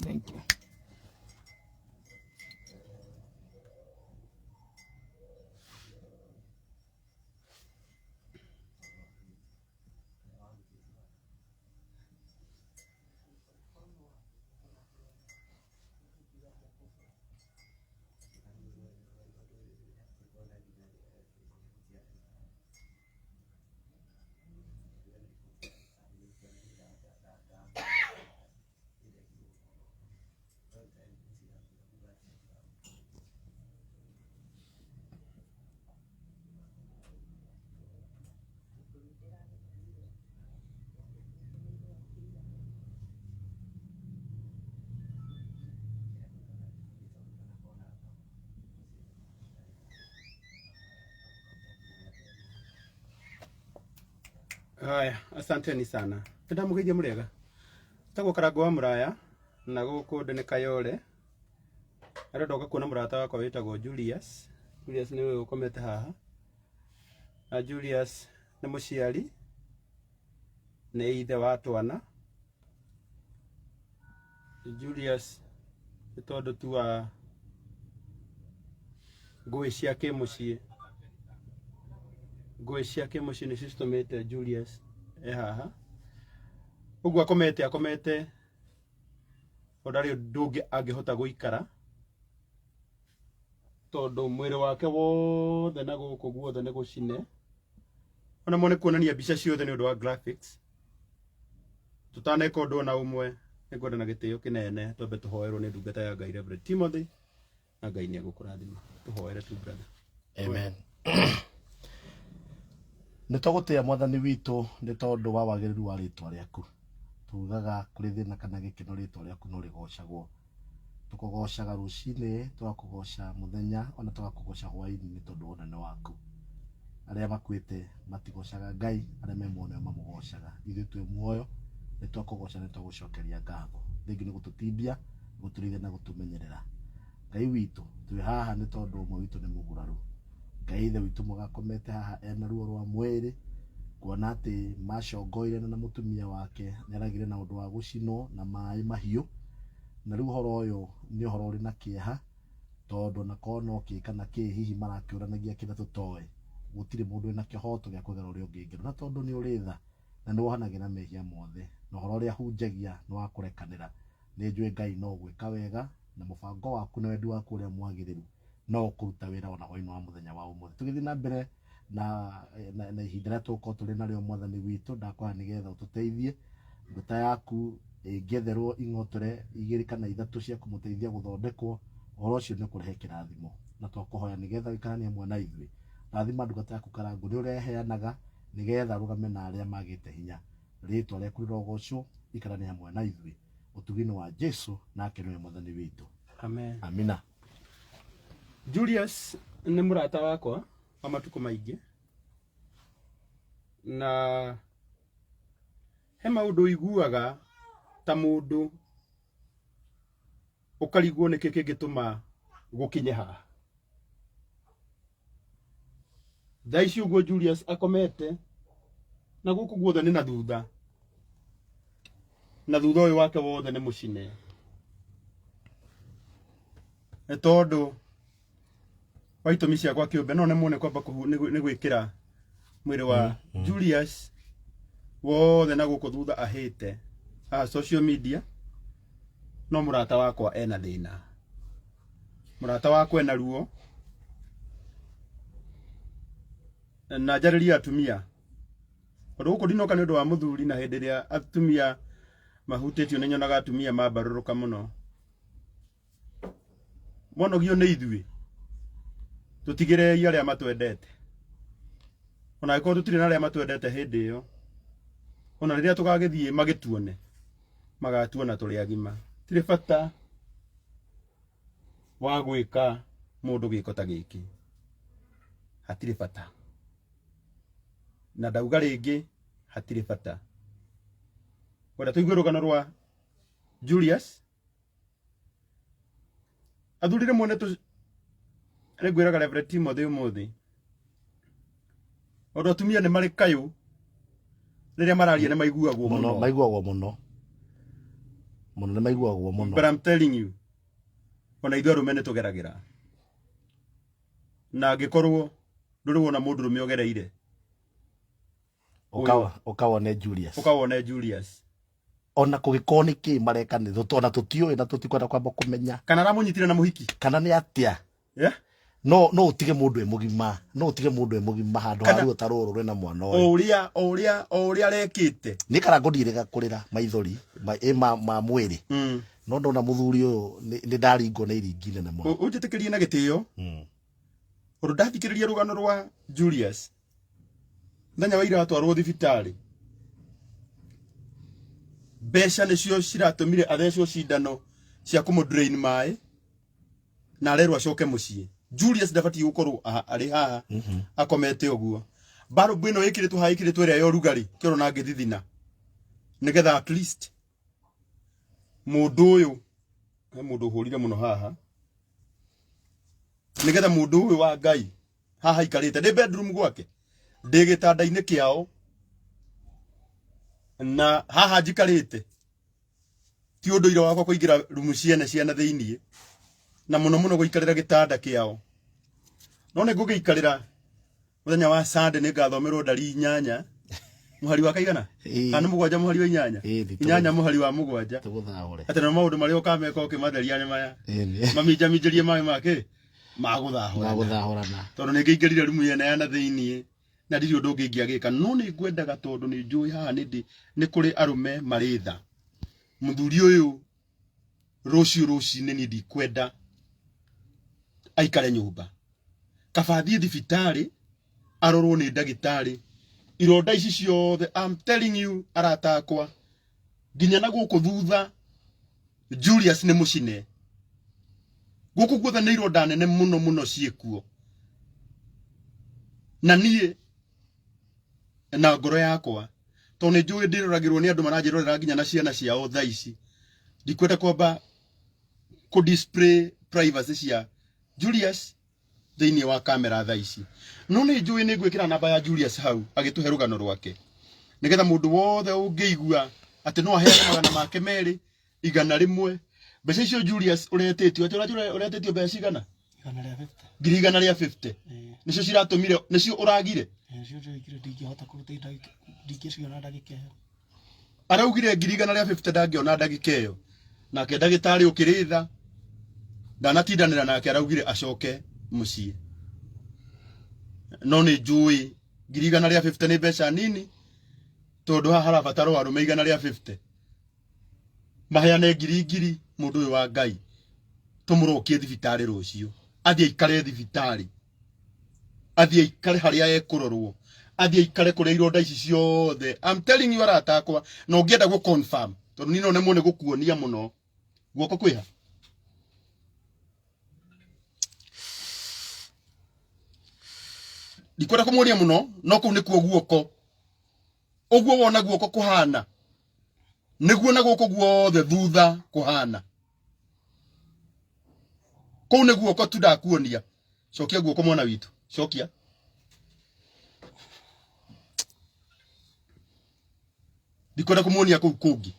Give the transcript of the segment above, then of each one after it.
Thank you. Haya, asanteni sana. Nda mugeje murega. Tago karago wa muraya na guku ndene kayole. Ara ndoka kuona murata wakwa witagwo Julius. Julius niwe ukomete haha. Na Julius ni muciari. Ni ithe wa twana. Julius ni tondu tu wa ngui cia kimucii. Ngui cia kimucii ni citumite Julius haha. Uguo akomete ondari ndungi angihota guikara tondu mwiri wake wothe na guku guothe ni gucine. Ona mone kuonania mbica ciothe ni undu wa graphics. Tutaneka undu na umwe ni ngwenda na gitio kinene twambe tuhoerwo ni ndungata ya Ngai Reverend Timothy na Ngai ni agukurathima. Tuhoere tu brother. Amen. Nitugutia mwathani witu ni tondu wa wagiriru wa ritwa riaku. Tugaga kuri thina kana gikeno ritwa riaku no rigocagwo. Tukugocaga rucini, tugakugoca muthenya, ona tugakugoca hwaini ni tondu wonane waku. Aria makwite matigocaga Ngai, aria me muoyo mamugocaga. Ithu twi muoyo ni twakugoca ni twagucokeria ngatho. Thengi ni gututithia, guturithia na gutumenyerera. Ngai witu twi haha ni tondu umwe witu ni muguraru. Ngai ithe witu mugakomete haha ena ruo rwa mwiri kuona ati macongoire na mutumia wake neragire na undu wa gucinwo na mai mahiu. Na riu horo uyu ni horo uri na kieha tondu na kono ki kana ki hihi marakiuranagia kina tutoe gutire mundu ena kihoto gya kwegera uri ungingiro na tondu ni uri tha na ni wohanagira mehia mothe na horo uri ahunjagia ni wa kurekanira ni njui Ngai no gwika wega na mubango waku na wendi waku uria mwagiriru no kuruta wira ona hwaini wa muthenya wa umuthi tugithi na mbere na ihinda ria tuko turi nario mwathani witu ndakwa nigetha ututeithie nduta yaku ingetherwo ingotore igiri kana ithatu cia kumuteithia guthondekwo horo ucio ni kurehe kirathimo na twakuhoya nigetha ikarania mwana ithui rathima ndungata yaku Karangu ni ureheanaga nigetha rugame na aria magite hinya ritwa riaku rirogocwo ikarania hamwe na ithui utugino wa Jesu nake niwe mwathani witu. Amen. Amina. Julius ni murata wakwa wa matuko maingi na he maundu iguaga ta mundu ukarigwo niki kingituma gukinye haha. Thaici uguo Julius akomete na guku guothe ni na thutha uyu wake wothe ni mucine tondu wa itumi ciakwa kiumbe no nemone kwamba ni gwikira mwiri wa Julius wothe na guku thutha ahite social media no murata wakwa ena thina. Murata wakwa ena ruo na njariria atumia undu guku ndinoka ni undu wa muthuri na hindi ria atumia mahutitio ni nyonaga atumia mabaruruka muno. Monogio ni ithui tutigire aria matwendete ona giko tutire na aria matwendete hindi iyo ona riria tugagithie magituone magatuona turi agima tire bata wa gwika mundu giko ta giki hatire bata na ndauga ringi hatire bata wenda tuigue rugano rwa Julius athurire mwene tu ngwiraga Reverend Timothy umuthi ondo atumia ni mari kayu riria mararia ni maiguagwo muno muno nĩ maiguagwo muno. But I'm telling you, ona ithuĩ arũme nĩ tũgeragĩra. Na angĩkorwo ndũrĩ wona mũndũ rũme ogereire, ũkawone Julius. Ũkawone Julius. Ona kũgĩkorwo nĩ kĩ mareka nĩ tũtona tũtiũĩ na tũtikwenda kwamba kũmenya. Kana aramũnyitire na mũhiki. Kana nĩ atĩa. Yeah? No ũtige mũndũ mũgima. No ũtige mũndũ mũgima handũ haruo ta rũrũ rwĩna mwana ũyũ. Ũrĩa arekĩte. Nĩ karango ndirega kũrĩra maithori ma mwĩrĩ. No ndona mũthuri ũyũ nĩ ndaringwo nĩ iringi nene mũno. Ũnjĩtĩkĩrie na gĩtĩo. Ũndũ ndathikĩrĩria rũgano rwa Julius. Mũthenya wa ira atwarwo thibitarĩ. Mbeca nĩcio ciratũmire athecwo cindano cia kũmũdrain maĩ na arerwo acoke mũciĩ. Julius ndabatiĩ gũkorwo arĩ haha akomete ũguo. Barũbũ ĩno ĩkĩrĩtwo haha ĩkĩrĩtwo ĩrĩa ya ũrugarĩ kĩoro na ngĩthithina, nĩgetha at least mũndũ ũyũ mũndũ ũhũrire mũno haha, nĩgetha mũndũ ũyũ wa Ngai haha ikarĩte ndĩ bedroom gwake, ndĩ gĩtanda-inĩ kĩao, na haha njikarĩte ti ũndũ ira wakwa kũingĩra rumu ciana thĩiniĩ, na mũno gũikarĩra gĩtanda kĩao. No nĩ ngũgĩikarĩra mũthenya wa Sunday nĩ ngathomerwo ndari 8 mũhari wa kaigana kana 7 mũhari wa 8 8 mũhari wa 7 atĩ na maũndũ marĩa ũkameka ũkĩmatheria nĩ maya maminjaminjĩrie maĩ make magũthahũrana, tondũ nĩ ngĩingĩrire rumu yana thĩiniĩ na ndirĩ ũndũ ũngĩ ingĩagĩka. No nĩ ngwendaga tondũ nĩ njũĩ haha nĩ kũrĩ arũme marĩ tha. Mũthuri ũyũ rũcinĩ nĩ ndikwenda aikare nyũmba, kaba thiĩ thibitarĩ arorwo nĩ ndagĩtarĩ. Ironda ici ciothe, I'm telling you, aratakwa nginya na gũkũ thutha Julius nĩ mũcine. Gũkũ guothe nĩ ironda nene mũno ciĩkuo, na niĩ na ngoro yakwa tondũ nĩ njũĩ ndĩroragĩrwo nĩ andũ maranjĩrorera nginya na ciana ciao thaa ici. Ndikwenda kwamba ku display privacy cia Julius thĩinĩ wa kamera thaa ici. No nĩ njũĩ nĩ ngwĩkĩra namba ya Julius hau agĩtũhe rũgano rwake, nĩgetha mũndũ wothe ũngĩigua atĩ no aheane magana make merĩ 100. Mbeca icio Julius ũretĩtio atĩ ũretĩtio mbeca cigana? 150. Nĩcio ciratũmire, nĩcio ũragire. Araugire 150 ndangĩona ndagĩka ĩyo, nake ndagĩtarĩ ũkĩrĩtha ndanatindanĩra nake, araugire acoke mũciĩ. No nĩ njũĩ 150 nĩ mbeca nini, tondũ haha harabatarwo arũme 150 maheane ngiri mũndũ ũyũ wa Ngai tũmũrokie thibitarĩ rũciũ, athiĩ aikare thibitarĩ, athiĩ aikare harĩa ekũrorwo, athiĩ aikare kũrĩa ironda ici ciothe. I'm telling you aratakwa, na ũngĩenda gũ confirm tondũ nino nemo nĩ gũkuonia mũno guoko kwĩha. Ndikwenda kũmuonia mũno, no kũu nĩkuo guoko. Ũguo wona guoko kũhana nĩguo na gũkũ guothe thutha kũhana. Kũu nĩ guoko tu ndakuonia. Cokia guoko mwana witũ, cokia. Ndikwenda kũmuonia kũu kũngĩ.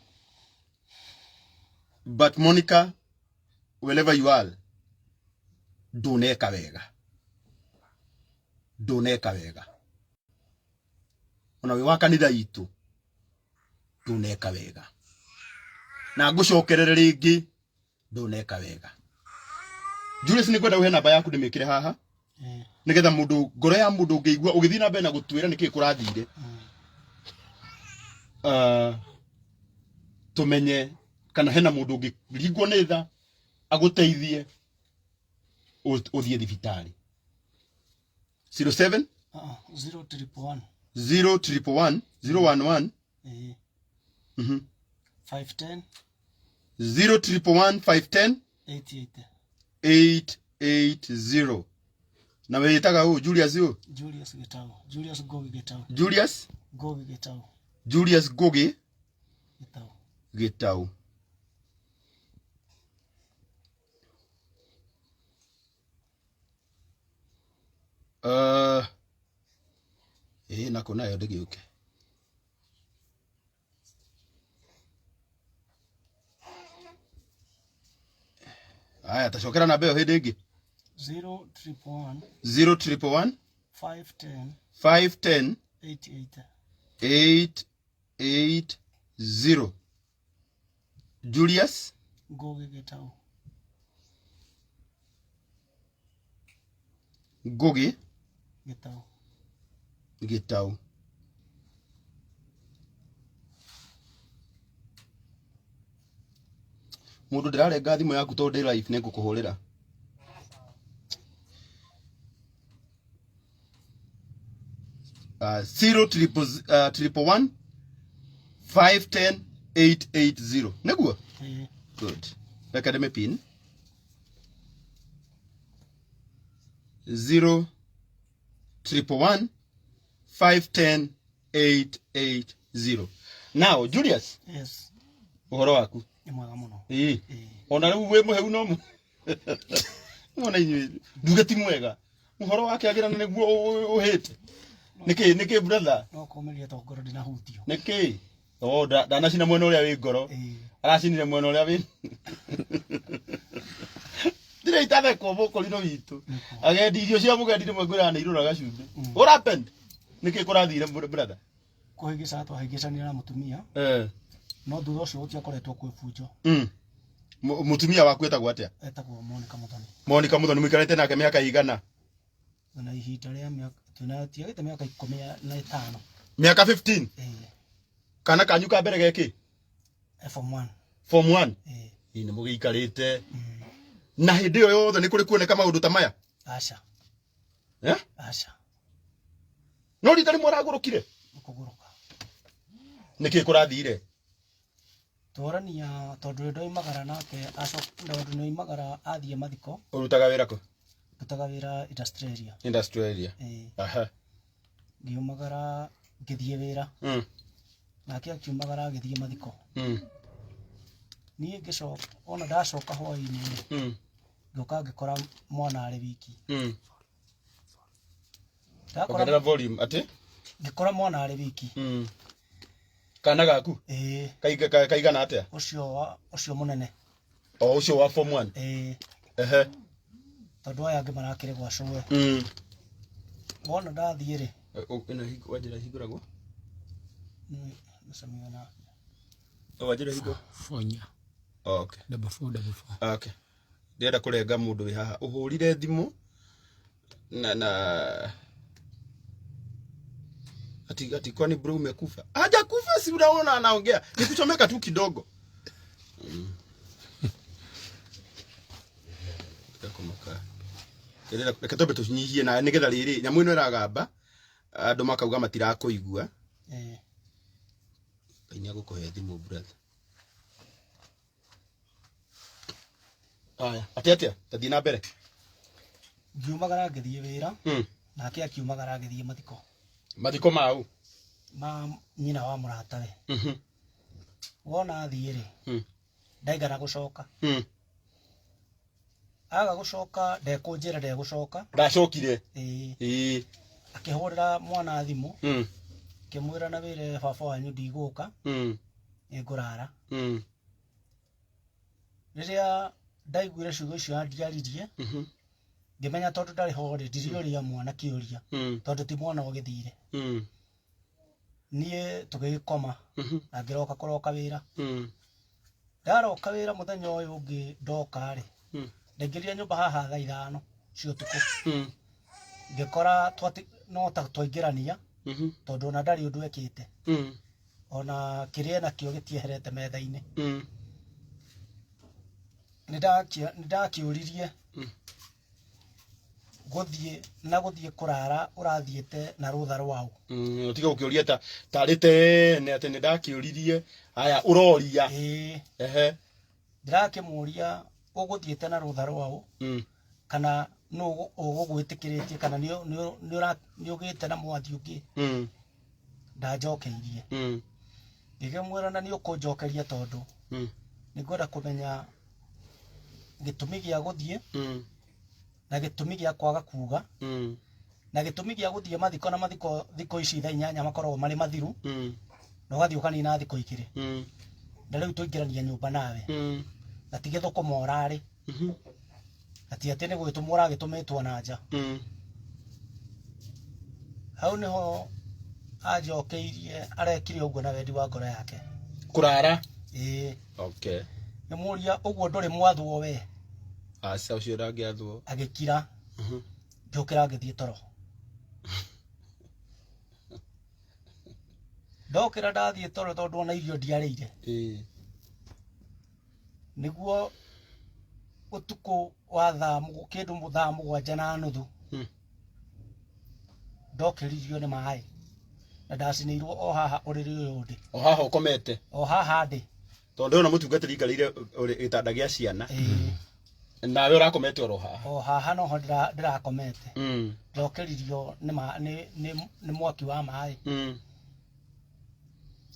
But Monicah, wherever you are, ndũneka wega. Ndũneka wega. Ona wĩ wa kanitha itũ ndũneka wega. Na ngũcokerere rĩngĩ ndũneka wega. Julius nĩ ngwenda ũhe namba yaku ndĩmĩkĩre haha, nĩgetha mũndũ ngoro ya mũndũ ũngĩigua ũgĩthiĩ na mbere na gũtwĩra nĩkĩ kũrathire, tũmenye kana hena mũndũ ũngĩringwo nĩ tha agũteithie ũthiĩ thibitarĩ. 07 011 011 011 510 011 510 880. Na wĩtaga ũũ Julius ũũ? Julius Gitau. Julius Gogi Gitau. Julius Gogi Gitau. Julius Gogi Gitau. Gitau. Nako nayo ndĩgĩũke. Aya tacokera namba yo hindi ingi 011 011 510 510 880 880 Julius Ngoge Gitau. Ngoge Gitau. Gitau. Mundu ndirarenga thimu yaku to ndi live nigukuhurira. 011 510 880 niguo. Good. Academy pin 011 510 880. Now Julius. Yes. Uhoro waku? Ni mwega muno. Ona riu we muheu no mu. Mwana inyu nduge ti mwega. Uhoro wake agira niguo uhite. Niki brother. No komeria to ngoro ndina hutio. Niki. Oh ndanacina mwena uria wi ngoro. Aracinire mwena uria wi. Ndire itabe ko boko lino witu. Agendi irio cia mugendire mwengwira na irura gacumbi. What happened? Niki kurathire brother? Kuhigica twahigicania na mutumia. No thutha ucio gutiakoretwo kwi bunjo. Mutumia waku etagwo atia? Etagwo Monicah Muthoni. Monicah Muthoni mwikarite nake miaka igana? Na ihinda ria miaka tunatiagite miaka 15. Miaka 15? Kana kanyu ka mbere geki? Form 1. Form 1? Ni mugiikarite. Na hindi yo yothe ni kuri kuoneka maundu ta maya? Aca. Aca. No ritari mwaragurukire? Kuguruka. Niki kurathire? Torania tondu ndoimagara nake tondu ndoimagara athie mathiko. Urutaga wira ko? Urutaga wira Australia. Australia. Aha. Ngiumagara ngithie wira. Nake akiumagara ngithie mathiko. Nie ngicoka ona ndacoka hwaini. Ngoka ngikora mwana ari wiki. Ndakora volume ati? Ngikora mwana ari wiki. Kana gaku? Kaigana atia? Ucio munene. Ucio wa form 1? Tondu aya angi marakire gwa cowe. Wona ndathie ri. Ino hingo wajira hinguragwo? Nsamina. Wajira hingo? Fonya. Okay. Double 4. Okay. Ndenda kurenga mundu wi haha. Uhurire thimu na ati kwani bro umekufa? Haja kufa, si unaona anaongea. Nikuchomeka tu kidogo. Ndakomaka. Ndenda rekatobe tunyihie na nigetha riri nyamu ino iragamba andu makauga matirakuigua. Kainya gukuhe thimu brother. Aya, atia tathie na mbere. Ngiumagara ngithie wira. Nake akiumagara ngithie mathiko. Mathiko mau? Ma nyina wa muratawe. Wona athie ri. Ndaigana gucoka. Aga gucoka ndekunjira ndegucoka. Ndacokire? Akihurira mwana thimu. Kimwira na wire baba wanyu ndiguka. Ngurara. Riria ndaiguire ciugo icio ndiaririe. Ngimenya tondu ndari ho ri ndiriuria mwana kiuria. Tondu ti mwana ugithire. Nie tugikoma. Na ngiroka kuroka wira. Ndaroka wira muthenya uyu ungi ndoka ri. Ndaingiria nyumba haha thaa 5 cio tuku. Ngikora no ta twaingirania. Tondu ona ndari undu ekite. Ona kiria nakio gitieherete metha-ini. Nidakiuririe guthie kurara urathiete na rutha rwao. Utiga ukiuria tarite ne ati nidakiuririe aya uroria. Ndirakimuria uguthiete na rutha rwao. Kana no ugugwitikiritie kana ni ugite na mwathi ungi. Ndajokeirie. Ngimwira na ni ukunjokeria tondu ningwenda kumenya gitumi gia guthie. Na gitumi gia kwaga kuga. Na gitumi gia guthie mathiko na mathiko thiko ici 8 makoragwo mari mathiru. Na ugathie ukanina thiko 2. Na riu tuingirania nyumba nawe. Na tige thukuma orari. ati atene gwitumwo ragitumitwo na nja hau niho ajokeirie arekire uguo na wendi wa ngoro yake kurara okay nimuria uguo nduri mwathwo we asa ucio rangiathwo agikira njokera ngithie toro ndokera ndathie toro tondu ona irio ndiarĩire niguo utuku wa kindu thaa mũgwanja na nuthu ndokeririo ni maĩ na ndacinĩirwo o haha uriri uyu ndi o haha ukomete o haha ndi tondu ona mutungatiri ikarire gitanda gia ciana nawe urakomete o haha no ndirakomete ndokeririo ni mwaki wa maĩ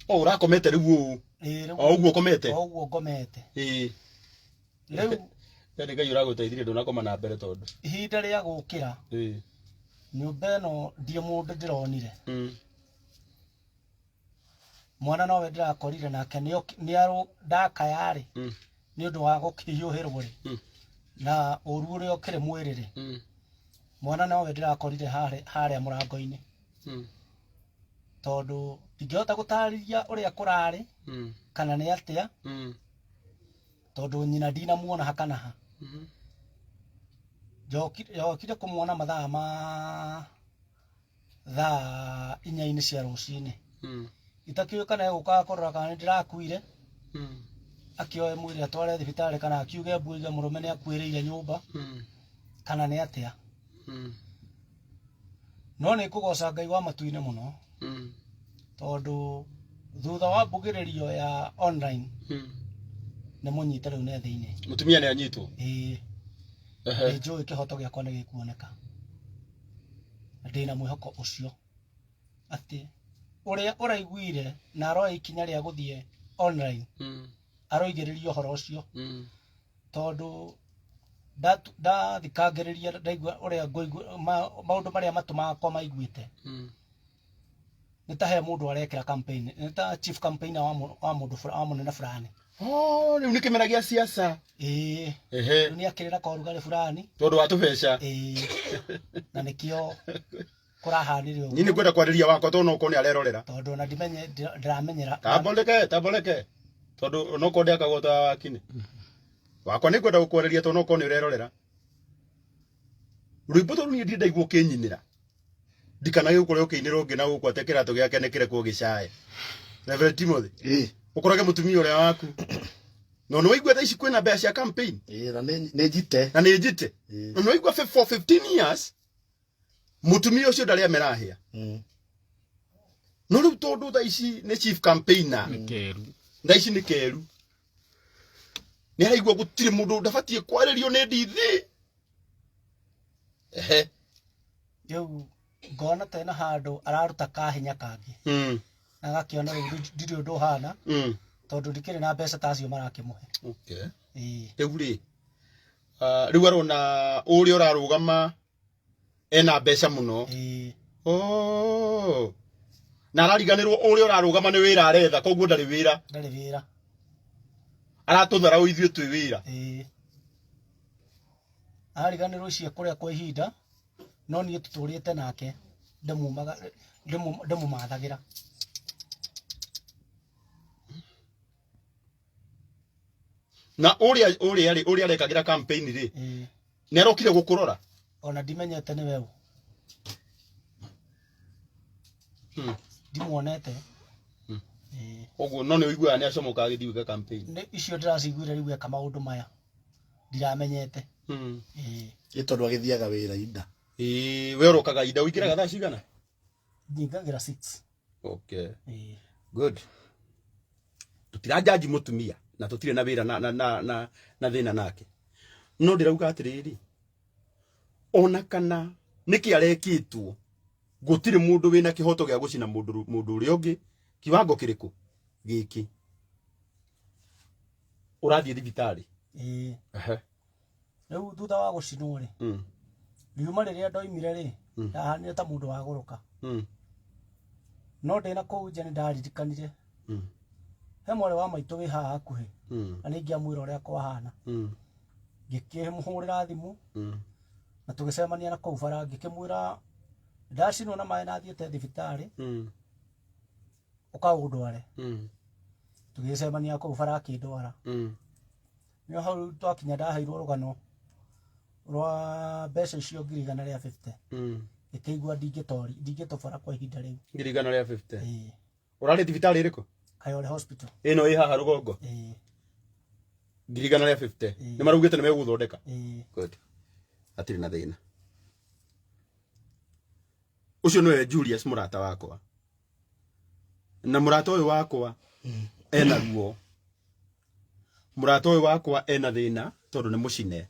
o urakomete riu o uguo komete riu yani Ngai uraguteithirie ndunakoma na mbere tondu ihinda ria gukira nyumba ino ndie mundu ndironire mwana nowe ndirakorire nake niaro ndakayari ni undu wa gukiyuhirwo ri na uru uria ukire mwirire mwana nowe ndirakorire haria murango-ini tondu ndingihota gutariria uria kurari kana ni atia tondu nyina ndinamuona hakanaha jokire kumwona mathaa ma thaa 4 cia rucini itakiuä kana guka korora kana ndirakuire akioe mwiri atware thibitari kana akiuge mbuige murume ni akuirĩire nyumba kana ni atia no ni kugoca Ngai wa matu-ini muno tondu thutha wa mbugĩrĩrio ya online ni munyite riu ne thiini mutumia ni anyitwo njui kihoto giakwa ni gikuoneka ndina mwihoko ucio ati uria uraiguire na aroa ikinya ria guthie online aroigiririo horo ucio tondu ndathikangiriria ndaigua uria maundu maria matumaga kwa maiguite nitahe mundu arekira campaign nita chief campaigner wa mundu wa munene fulani riu ni kimera gia siasa riu ni akirira korugari fulani tondu watubeca na nikio kurahanire nyini kwenda kwariria wakwa tondu noko ni arerorera tondu na ndiramenyera tamboleke tondu noko ndi akagota wakini wakwa ni kwenda gukwareria tondu noko ni urerorera rwimbo tondu ni ndinda igwo kinyinira ndikana gukore ukiinira ungi na gukwa tekera to giake nekire ku gicae Reverend Timothy ukorage mutumia uria waku no no igwe thaici kwina mbeca cia campaign na ni njite no no igwe for 15 years mutumia ucio ndari amerahia no riu tondu thaici ni chief campaigner thaici ni keru ni araigua gutire mundu ndabatie kwaririo ni ndithi yo ngona tena handu araruta kahinya kangi na gakiona ndirio ndu hana tondu ndikire na mbeca tacio marakimuhe riu ri riu arona uria urarugama ena mbeca muno na arariganirwo uria urarugama ni wira aretha koguo ndari wira aratuthara ithuĩ twi wira arariganirwo cia kuria kwa ihinda no niĩ tuturĩte nake ndĩmũmathagira na uria arekagira campaign ri ni arokire gukurora ona ndimenyete ni wewe ndimuonete oguo no ni uigua ni acomoka agithiuka campaign ni icio ndiraciguire riu eka maundu maya ndiramenyete tondu agithiaga wira inda we urokaga inda uikiraga thaa cigana nyingagira 6 okay good tutirajaji mutumia na tutire na wira na thina nake no ndirauga atiriri ona kana niki arekitwo gutire mundu wina kihoto gia gucina mundu uri ungi kiwango kiriku giki urathie thibitari riu thutha wa gucinwo ri riuma riria ndoimire ri ndahanire ta mundu wa guruka no ndina kuu nja ni ndaririkanire he mwari wa maitu wi haha hakuhi na ningiamwira uria kwahana ngĩkĩmũhũrĩra thimũ na tũgĩcemania na kũu bara ngĩkĩmwĩra ndacinwo na maĩ na thiĩte thibitarĩ ũkaũndware tũgĩcemania kũu bara akĩndwara nĩo hau twakinya ndaheirwo rũgano rwa mbeca icio 150 ngĩkĩigua ndingĩtobora kwa ihinda rĩu 150 ũrarĩ thibitarĩ ĩrĩkũ Kayole hospital ĩno ĩ haha rũgongo 150 nĩ marugĩte nĩ megũthondeka good atirĩ na thĩna ucio nĩwe Julius mũrata wakwa na mũrata ũyũ wakwa ena ruo mũrata ũyũ wakwa ena thĩna tondũ nĩ mũcine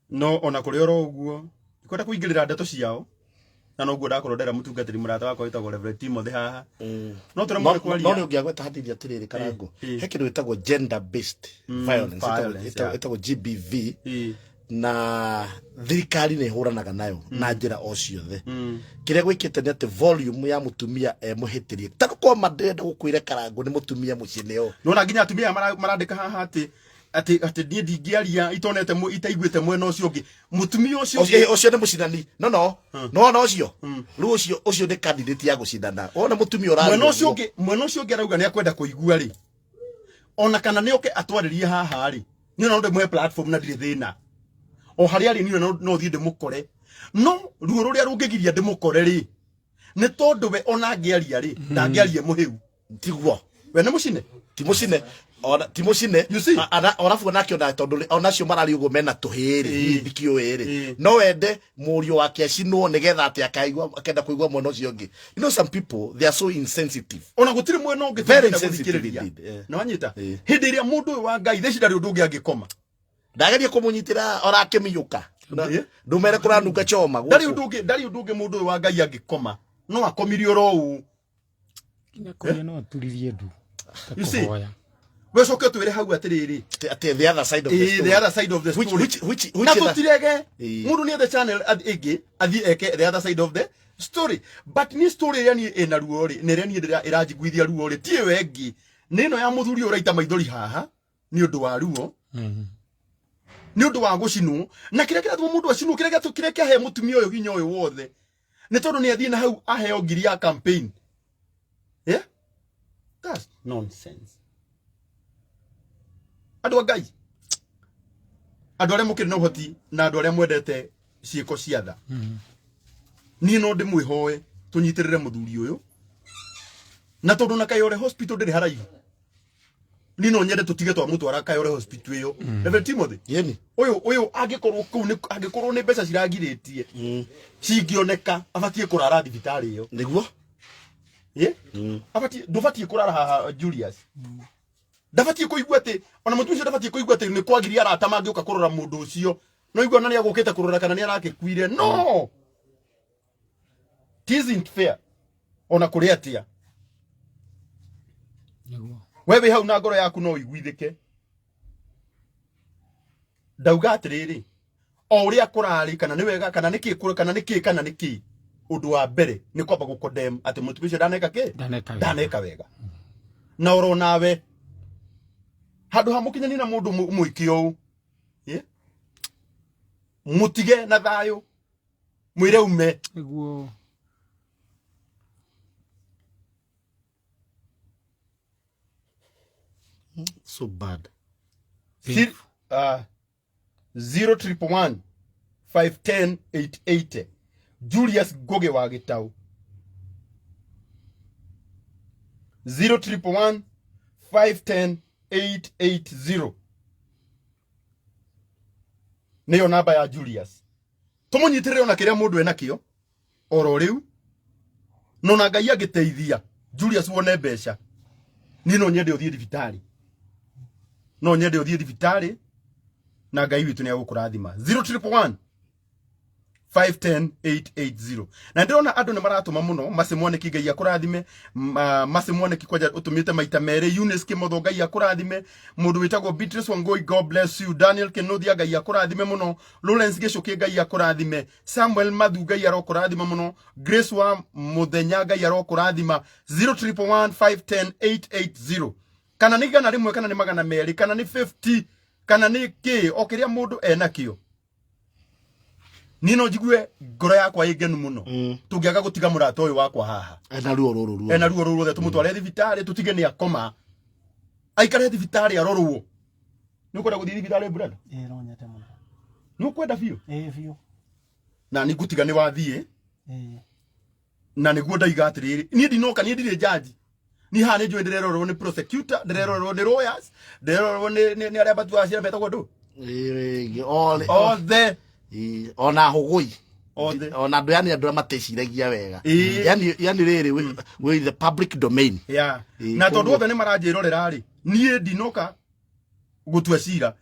no ona kũrĩ oro ũguo ikwenda kũingĩrĩra ndeto ciao na noguo ndakorondera mũtungatĩri mũrata wakwa wĩtagwo Reverend Timothy haha no tũremwo kwaria no ũngĩagweta hadithi atĩrĩrĩ Karango he kĩndũ gĩtagwo gender based violence ĩtagwo GBV na thirikari nĩ hũranaga nayo na njĩra o ciothe kĩrĩa gwĩkĩte nĩ atĩ volume ya mũtumia mũhĩtĩrie tarũko mandenda gũkwĩre Karango nĩ mũtumia mũcineo nona nginya atumia marandĩka haha atĩ ndiĩ ndingĩaria itonete itaiguĩte mwena ũcio ũngĩ mũtumia ũcio nĩ mũcinani no ũcio rĩu ũcio nĩ candidate ya gũcindana ona mũtumia ũrarĩ mwena ũcio ũngĩ arauga nĩ akwenda kũigua rĩ ona kana nĩ oke atwarĩrie haha rĩ niĩ no ndĩmũhe platform na ndirĩ thĩna o harĩa rĩ niĩ no thiĩ ndĩmũkore no ruo rũrĩa rũngĩgiria ndĩmũkore rĩ nĩ tondũ we ona angĩaria rĩ ndangĩaria mũhĩu tiguo we nĩ mũcine ti mũcine orabu onake ona tondũ onacio marari ũguo mena tũhĩrĩ thikiũĩ no wende mũriũ wake acinwo nĩgetha atĩ akenda kũigua mwena ũcio ũngĩ you know some people they are so insensitive ona gũtirĩ mwena ũngĩ very insensitive na wanyita hĩndĩ ĩrĩa mũndũ ũyũ wa Ngai theci ndarĩ ũndũ ũngĩ angĩkoma ndageria kũmũnyitĩra orakĩmiyũka ndũmere kũranunga choma ndarĩ ũndũ ũngĩ mũndũ ũyũ wa Ngai angĩkoma no akomirio ro ũũ kinya kũrĩa no aturirie ndu wecoke twĩre hau atĩrĩrĩ the other side of the story which na tũtirege mũndũ nĩ the channel ĩngĩ athiĩ eke the other side of the story but ni story ĩrĩa niĩ ĩna ruo rĩ nĩ ĩrĩa niĩ ĩranjiguithia ruo rĩ tiĩ wengi nĩ ĩno ya mũthuri ũraita maithori haha nĩ ũndũ wa ruo nĩ ũndũ wa gũcinwo na kĩrĩa kĩratũma mũndũ acinwo kĩrĩa kĩahe mũtumia ũyũ hinya ũyũ wothe nĩ tondũ nĩ athiĩ na hau aheo ngiri ya campaign that's nonsense andũ a Ngai andũ arĩa mũkĩrĩ na ũhoti na andũ arĩa mwendete ciĩko cia tha niĩ no ndĩmwĩhoe tũnyitĩrĩre mũthuri ũyũ na tondũ na Kayole hospital ndĩrĩ haraihu niĩ no nyende tũtige twamũtwara Kayole hospital ĩyo Reverend Timothy ũyũ angĩkorwo kũu angĩkorwo nĩ mbeca ciragirĩtie cingĩoneka abatiĩ kũrara thibitarĩ ĩyo nĩguo ndũbatiĩ kũrara haha Julius ndabatiĩ kũigua atĩ ona mũtumia ndabatiĩ kũigua atĩ nĩ kwagiria arata mangĩũka kũrora mũndũ ũcio no igua na nĩ agũkĩte kũrora kana nĩ arakĩkuire no isn't fair ona kũrĩ atĩa wewe hau na ngoro yaku no iguithĩke ndauga atĩrĩrĩ o ũrĩa kũrarĩ kana nĩ wega kana nĩ kĩĩ kana nĩ kĩĩ ũndũ wa mbere nĩ kwamba gũkondem atĩ mũtumia ũcio ndaneka wega na oro nawe handũ ha mũkinyani na mũndũ mũiki ũũ mũtige na thayũ mwĩre ume nĩguo so bad 011 510 880 Julius Goge wa Gĩtaũ 011 510 880 nĩyo namba ya Julius tũmũnyitĩrĩre ona kĩrĩa mũndũ ena kĩo oro rĩu no na Ngai agĩteithia Julius wone mbeca niĩ no nyende ũthiĩ thibitarĩ na Ngai witũ nĩ agũkũrathima 011 510 880 na ndĩrona andũ nĩ maratũma mũno Macemoneki Ngai akũrathime Macemoneki kwaja ũtũmĩte maita merĩ Eunice Kĩmotho Ngai akũrathime mũndũ wĩtagwo Beatrice Wangoi God bless you Daniel Kenothia Ngai akũrathime mũno Lawrence Gĩcũkĩ Ngai akũrathime Samuel Mathu Ngai arokũrathima mũno Grace wa Muthenya Ngai arokũrathima 011 510 880 kana nĩ igana rĩmwe kana nĩ magana merĩ kana nĩ 50 kana nä kä o kä rä a må ndå ena kä o niä no njigue ngoro yakwa ä ngenu må no tå ngä aga gå tiga må rata å yå wakwa haha ena ruo rå ruothe tå må tware thibitarä tå tige nä akoma aikare thibitarä arorwo nä å kwenda gå thiä thibitarä brother nä å kwenda biå na nä ngå tiga nä wathiä na nä guo ndaiga atä rä rä niä ndinoka niä ndirä jaji ni haha nä njå ndä rerorwo nä prosecutor ndä rerorwo nä lawyers ndä rerorwo nä arä a batuaga ciana betagwo ndå othe ona hũgũi ona andũ yani andũ mateciragia wega yani rĩrĩ with the public domain na tondũ othe nĩ maranjĩrorera rĩ niĩ ndinoka gũtua cira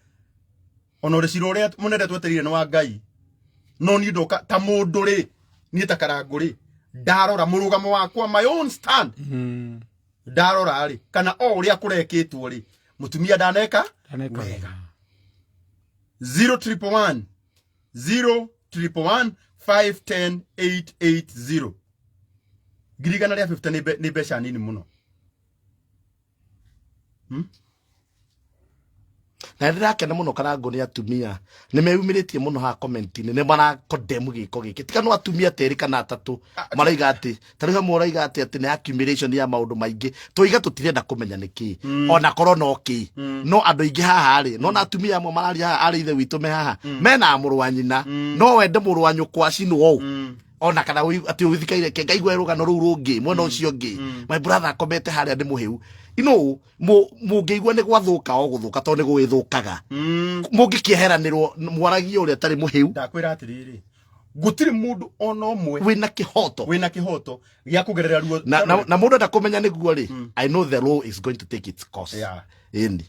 ona ũrĩ cira ũrĩa mũnene twetereire nĩ wa Ngai no niĩ ndoka ta mũndũ rĩ niĩ ta Karangũ rĩ ndarora mũrũgamo wakwa my own stand ndarora rĩ kana o ũrĩa kũrekĩtwo rĩ mũtumia ndaneka wega 011 011 510 880 girigana rĩa 50 nĩ mbeca nini mũno na ndirakena mũno Karangũ nĩ atumia nĩ meyumĩrĩtie mũno ha comment-inĩ nĩ mara condemn gĩko gĩkĩ tika no atumia terĩ kana atatũ maraiga atĩ tarĩho moraiga atĩ nĩ accumulation ya maũndũ maingĩ tũiga tũtirenda kũmenya nĩkĩ ona korwo no kĩ no andũ aingĩ haha rĩ no na atumia amwe mararia haha arĩ ithe witũ me haha mena mũrũ wa nyina no wende mũrũ wa nyũkwa cinwo ona kana atĩ ũthikaire ke ngaigua rũgano rũu rũngĩ mwena ũcio ũngĩ my brother akomete harĩa ndĩ mũhĩu mũngĩigua nĩ gwathũka o gũthũka tondũ nĩ gwĩthũkaga mũngĩkĩeheranĩrwo mwaragia ũrĩa atarĩ mũhĩu ndakwĩra atĩrĩrĩ gũtirĩ mũndũ ona ũmwe wĩna kĩhoto gĩa kũgerera ruo na mũndũ enda kũmenya nĩguo rĩ I know the law is going to take its course ĩni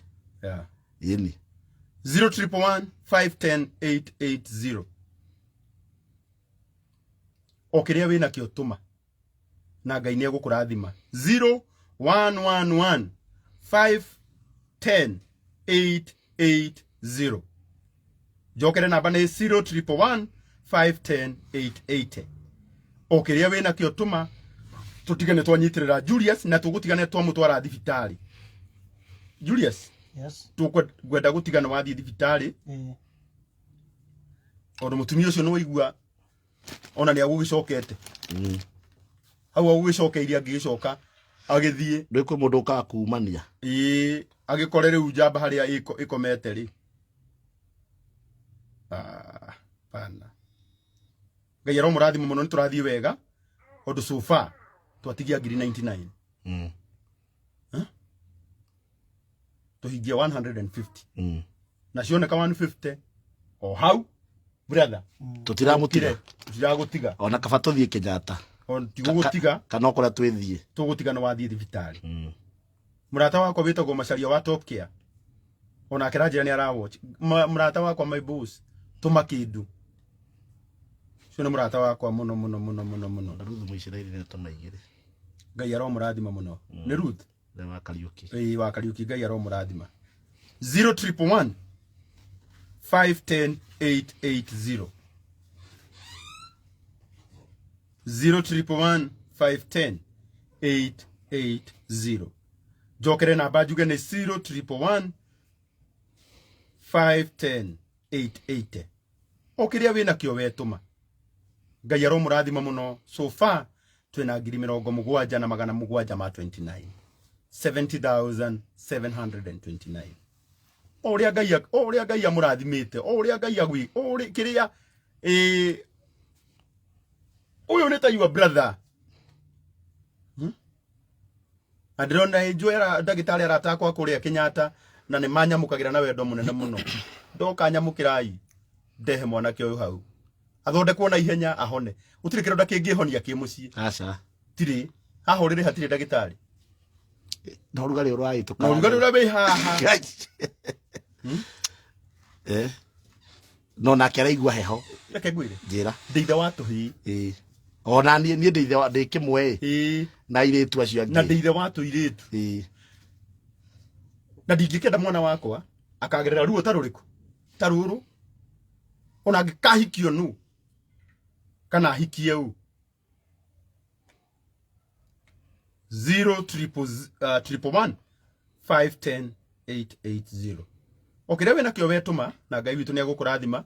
011 510 880 o kĩrĩa wĩna kĩo tũma na Ngai nĩ egũkũrathima 0111 510 880 njokere namba nĩ 011 510 880 o kĩrĩa wĩna kĩo tũma tũtige nĩ twanyitĩrĩra Julius na tũgũtigane twamũtwara thibitarĩ Julius tũkwenda gũtiga nĩ wathiĩ thibitarĩ tondũ mũtumia ũcio nĩ waigua ona nĩ agũgĩcokete hau agũgĩcokeirie angĩgĩcoka agĩthiĩ ndĩ kwĩ mũndũ ũkaga kumania agĩkore rĩu njamba harĩa ĩkomete rĩ pana Ngai aromũrathima mũno nĩ tũrathiĩ wega tondũ so far twatigia ngiri 99 tũhingia 150 na cioneka 150 o hau brother tutiragutiga ona kaba tuthiĩ Kenyatta on tigũgũtiga kana okora twĩthiĩ tũgũtiga no wathiĩ thibitarĩ mũrata wakwa wĩtagwo Macharia wa Top Care ona kĩranjĩra nĩ arawatch mũrata wakwa my boss tũma kĩndũ cio nĩ mũrata wakwa mũno Ruth Mũicirairi nĩ tũma igĩrĩ Ngai aromũrathima mũno nĩ Ruth wa Kariuki wa Kariuki Ngai aromũrathima 011 510 880 011 510 880 jokere namba njuge nĩ 011 510 880 o kĩrĩa wĩna kĩo wetũma Ngai aromũrathima mũno so far twĩna ngiri 70,729 70,729 o ũrĩa Ngai amũrathimĩte o ũrĩa Ngai agwi o ũrĩa kĩrĩa ũyũ nĩ ta your brother andĩrona njũera ndagĩtarĩ aratakwa kũrĩa Kenyatta na nĩ manyamũkagĩra na wendo mũnene mũno ndoka nyamũkĩrai ndehe mwanake ũyũ hau athondekwo na ihenya ahone gũtirĩ kĩronda kĩngĩhonia kĩ mũciĩ aca tirĩ haha ũrĩrĩ hatirĩ ndagĩtarĩ na ũrugarĩ ũrahĩtũka na ũrugarĩ ũrĩa wĩ haha no nake araigua heho reke ngwĩre njĩra ndeitha wa tũhĩ ona niĩ ndeitha ndĩ kĩmwe na airĩtu acio angĩ na ndeitha wa tũirĩtu na ndingĩkenda mwana wakwa akagerera ruo ta rũrĩkũ ta rũrũ ona angĩkahikio nũ kana ahikie ũũ 011 510 880 okire we nakio wetuma na Ngai witu ni agukurathima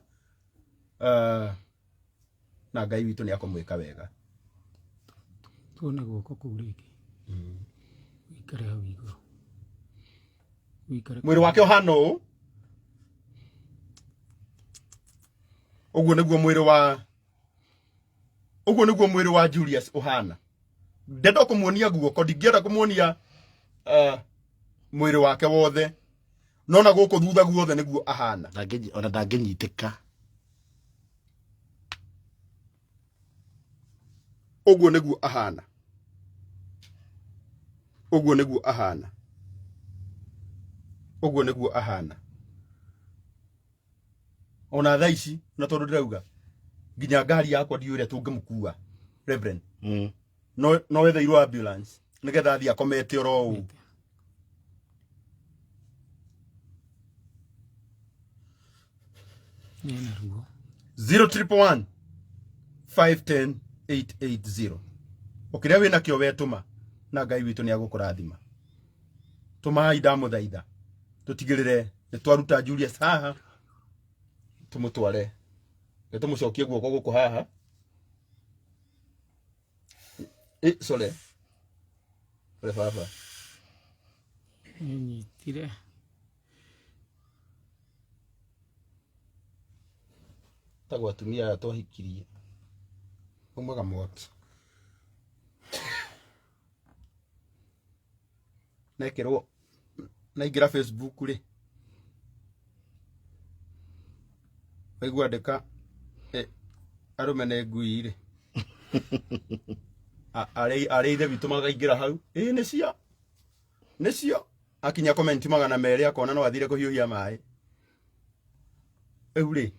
na Ngai witu ni akumwika wega tuone guoko kuu ringi wikare hau iguru wikare mwiri wake uhana uu uguo niguo mwiri wa Julius uhana ndenda kumuonia guoko ndingienda kumuonia mwiri wake wothe nona guku thutha guothe niguo ahana ona ndangĩnyitĩka uguo niguo ahana uguo niguo ahana uguo niguo ahana ona thaa ici na tondu ndirauga nginya ngari yakwa ndiuria tungimukua Reverend no wetheirwo ambulance nigetha athii akomete oro uu 011 510 880 ukiria wina kio wetuma na Ngai witu ni agukurathima tumai ndamuthaitha tutigirire ni twaruta Julius haha tumutware tumucokie guoko guku haha sole baba nyitire tagwa tumia twahikirie umwaga moto nekirwo naingira Facebook ri waigua ndeka arume ne ngui ri ari ithe bitu magaingira hau nicio akinya comment magana meri akona no athire kuhiuhia mai euri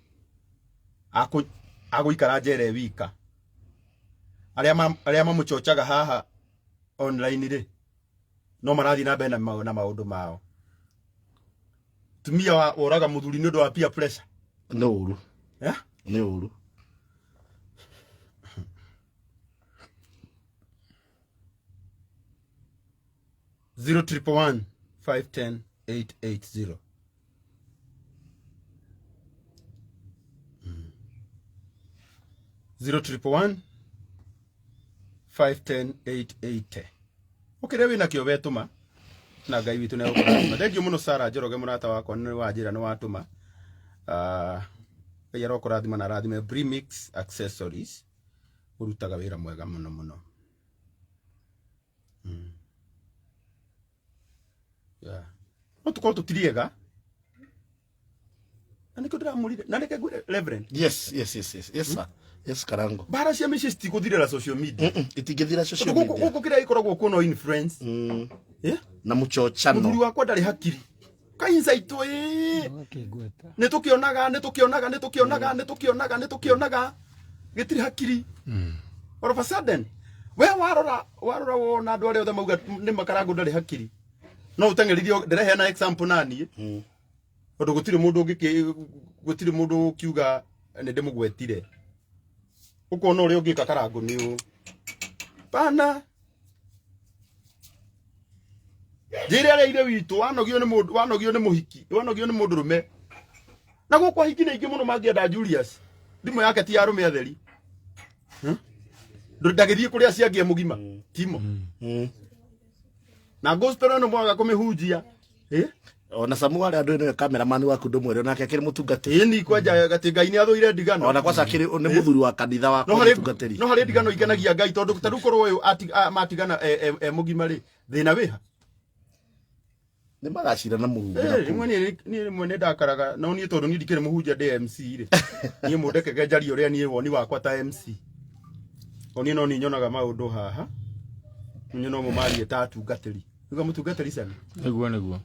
aguikara njere wika aria mamuchochaga haha online ri no marathi na mbere na maundu mao tumia wa oraga muthuri ni undu wa peer pressure no uru ni uru 011 510 880 011 510 880 ukire wina kio wetuma na Ngai witu ni agukurathima thengio muno Sara Njoroge murata wakwa ni wanjira ni watuma Ngai arokurathima na rathime Premix Accessories urutaga wira mwega muno no tuko tutiriega aniko ndiramurire na reke ngwire Reverend yes sir yes karango bara cia mici citiguthirira social media itingithira social media guku kiria ikoragwo kuno influence na muchochano muthuri wakwa ndari hakiri ka insight nitukionaga gitiri hakiri all of a sudden we warora wona andu aria othe mauga ni makarangu ndari hakiri no utengerithio nderehe na example nani undu gutire mundu kiuga ni ndimugwetire ukona uri ungika karangu ni pana njire aria ire witu wanogio ni muhiki wanogio ni mundu rume na gukwa hiki ni ingi muno mangienda Julius ndimo yake ti arume atheri ndagithie kuria ciangie mugima timo na gospel no mwaga kumihunjia ona Samuel andu ni cameraman waku ndumwere nake akiri mutungati ni kwanja gati Ngai ni athuire ndigano ona kwa sakiri ni muthuri wa kanitha wa mutungatiri no hari ndigano ikenagia Ngai tondu taru korwo uyu matigana mugima ri thina wiha ni magacira na muhunjia ni mwene ndakaraga no ni tondu ni ndikire muhunjia DMC ri ni mundekege njari uria ni woni wakwa ta MC oni no ni nyonaga maundu haha nyono mo mari tatungatiri uga mutungatiri sana niguo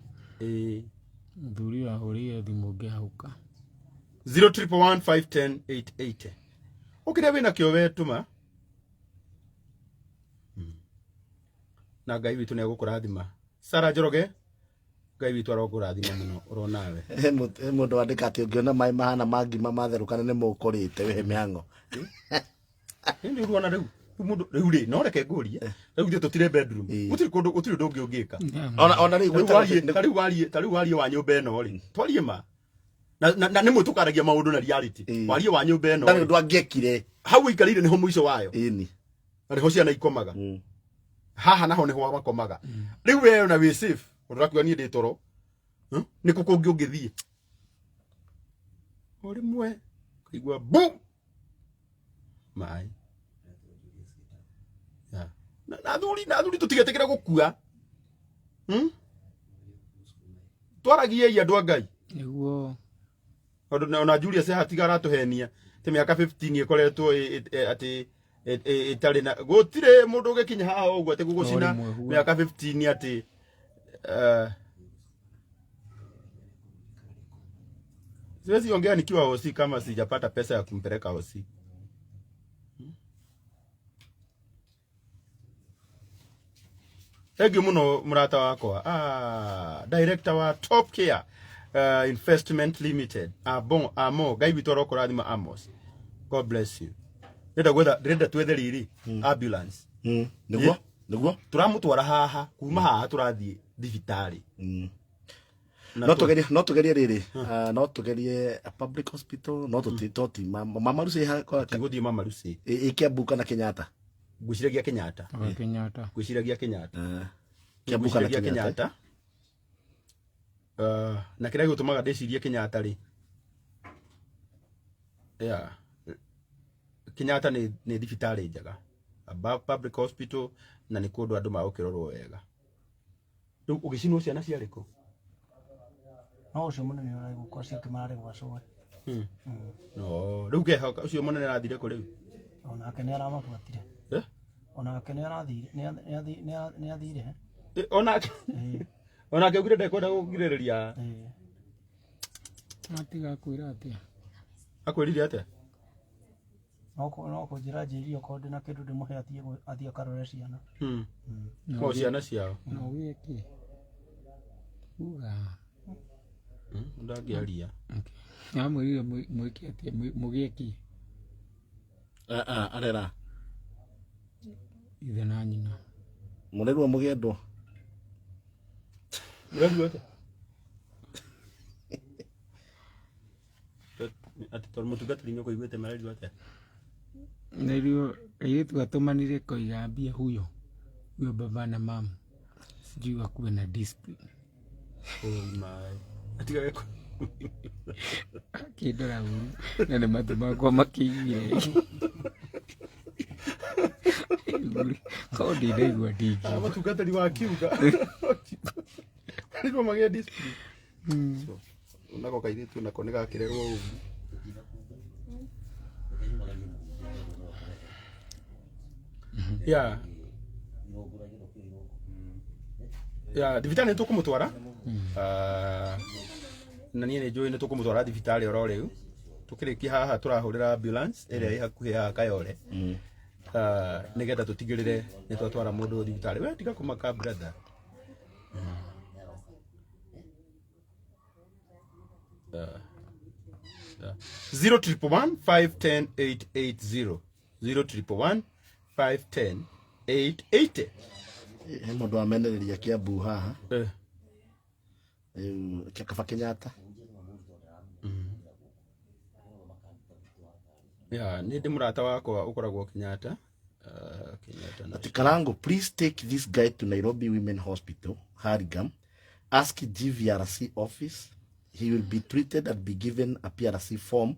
thuri wa huri thimu ngihauka 011 510 880 ukire wina kio wetuma na Ngai witu ni agukurathima Sara Njoroge Ngai witu arokurathima muno uronawe mundu andika ati ungiona mai mahana mangima matherukana ni mukurite we mihango ni ruona riu mundu riu no reke ngurie riu thie tutire bedroom gutiri ndungi ungika ona riu warie wa nyumba eno ri twarie ma na nimwe tukaragia maundu na reality warie wa nyumba eno ndari ndu angiekire hau ikarire niho muico wayo ini na niho ciana ikomaga haha naho niho bakomaga riu we na we safe urakiwa nie ndi toro ni kukungi ungithie ori mwe kaigua boom mai na thuri tutigetekera gukua twaragie ya andu Ngai niguo ondu na Julius hatigara tuhenia te miaka 15 ikoretwo ati itari na gutire mundu ugikinya haha uguo ati gugucina miaka 15 ati siwezi ongea nikiwa hosi kama sijapata pesa ya kumpeleka hosi. Thank you muno murata wakwa. Director wa Top Care Investment Limited. Amo gai bitoro korathima Amos. God bless you. Renda twethe riri ambulance. Niguo turamutwara haha kuma haha turathie thibitari. No tugerie riri no tugerie a public hospital no tutoti Mama Lucy ha kwa guthie Mama Lucy ikiambuka na Kenyatta gwiciragia Kenyatta gwiciragia Kenyatta kiambuka na Kenyatta na kira gutumaga ndicirie Kenyatta ri Kenyatta ni thibitari njega public hospital na ni kundu andu magukirorwo wega riu ugicinwo ciana ciariko no ucio munene ora gukwa ciake marare gwacoe no riu ke ucio munene arathire ku riu onake ni aramabuatire onake ni arathire ni athire onake ugire ndekwenda kugiririria atiga kwira atia akwirire atia no kunjira njiri okorwo ndina kindu ndimuhe athie akarore ciana ko ciana ciao no wiki uga ndagiaria amwirire mwiki atia mugieki arera ithe na nyina munerwa mugendwo ati tor mutugati rinyo kuiguite marari wate nĩrio airĩtu atũmanire koiga mbia huyo baba na mama sijui wakuwe na discipline. Oh my atiga kĩndora uru na nĩ matu makwa makĩigire kaũndĩ ndaigua ndingĩ matugatari wa kiuga nĩguo magĩa discipline unako kairĩtu nako nĩ gakĩrerwo ũguo thibitari nĩ tũkũmũtwara na niĩ nĩ njũĩ nĩ tũkũmũtwara thibitari oro rĩu tũkĩrĩkia haha tũrahũrĩra ambulance ĩrĩa ĩ hakuhĩ ya Kayole nĩgetha tũtigĩrĩre nĩ twatwara mũndũ thibitari we tiga kũmaka brother 011-510-880 011-510-880 mundu amenereria Kiambu haha kaba Kenyatta ni ndi murata wakwa ukoragwo Kenyatta Karango, please take this guy to Nairobi Women Hospital, Harigam. Ask GVRC office. He will be treated and be given a PRC form.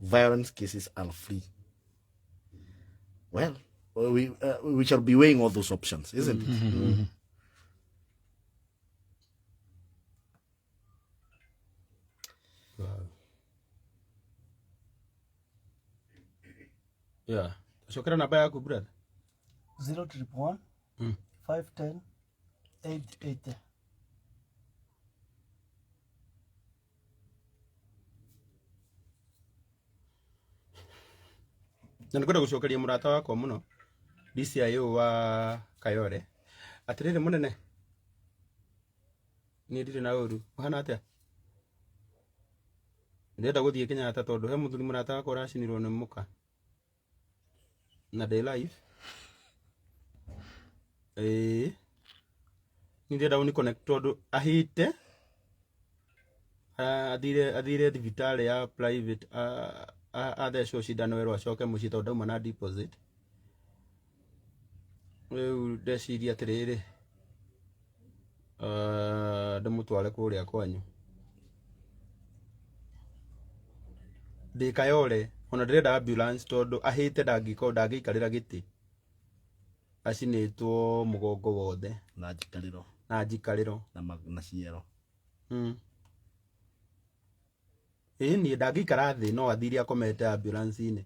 Violence cases are free. Well, we shall be weighing all those options, isn't it? Yeah. Shokera namba yako brother. 011 510 880. Na nikwenda gucokeria murata wakwa muno DCIO wa Kayole atirire munene ni ndire na uru uhana atia ndenda guthie Kenyatta tondu he muthuri murata wakwa uracinirwo ni muka na day life Ninde da uni connected ahite athire thibitari ya private athecwo cindano ĩrwo acoke mũciĩ tondũ ndauma na deposit. Rĩu ndeciria atĩrĩrĩ ndĩmũtware kũrĩa kwanyu ndĩkayore ona ndĩrenda ambulance tondũ ahĩte ndangĩikarĩra gĩtĩ acinĩtwo mũgongo wothe na njikarĩro na ciero. Niĩ ndangĩikara thĩ no athire akomete ambulance-inĩ.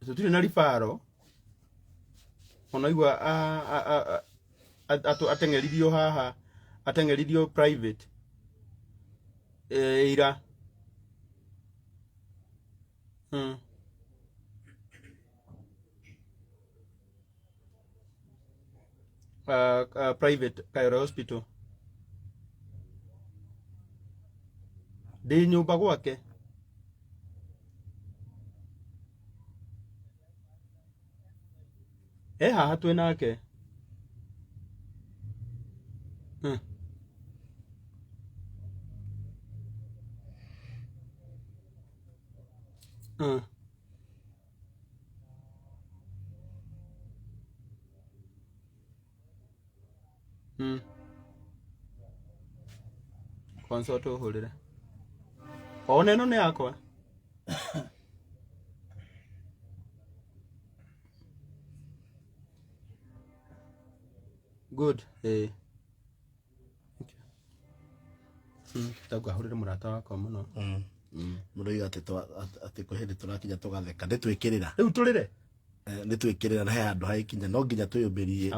Tũtirĩ na ribaro ona igua ateng'eririo haha ateng'eririo private ira private Kayore hospital ndi nyumba gwake. Haha twĩ nake. Kwanza tuhurire one ĩno nĩ yakwa. Good. Tagwahurire murata wakwa muno. Mũroiga atĩ kwĩ hĩndĩ tũrakinya tũgatheka nĩtwĩkĩrĩra rĩu tũrĩre nĩtwĩkĩrĩra na he handũ hagĩkinya no nginya twĩyũmbĩrie.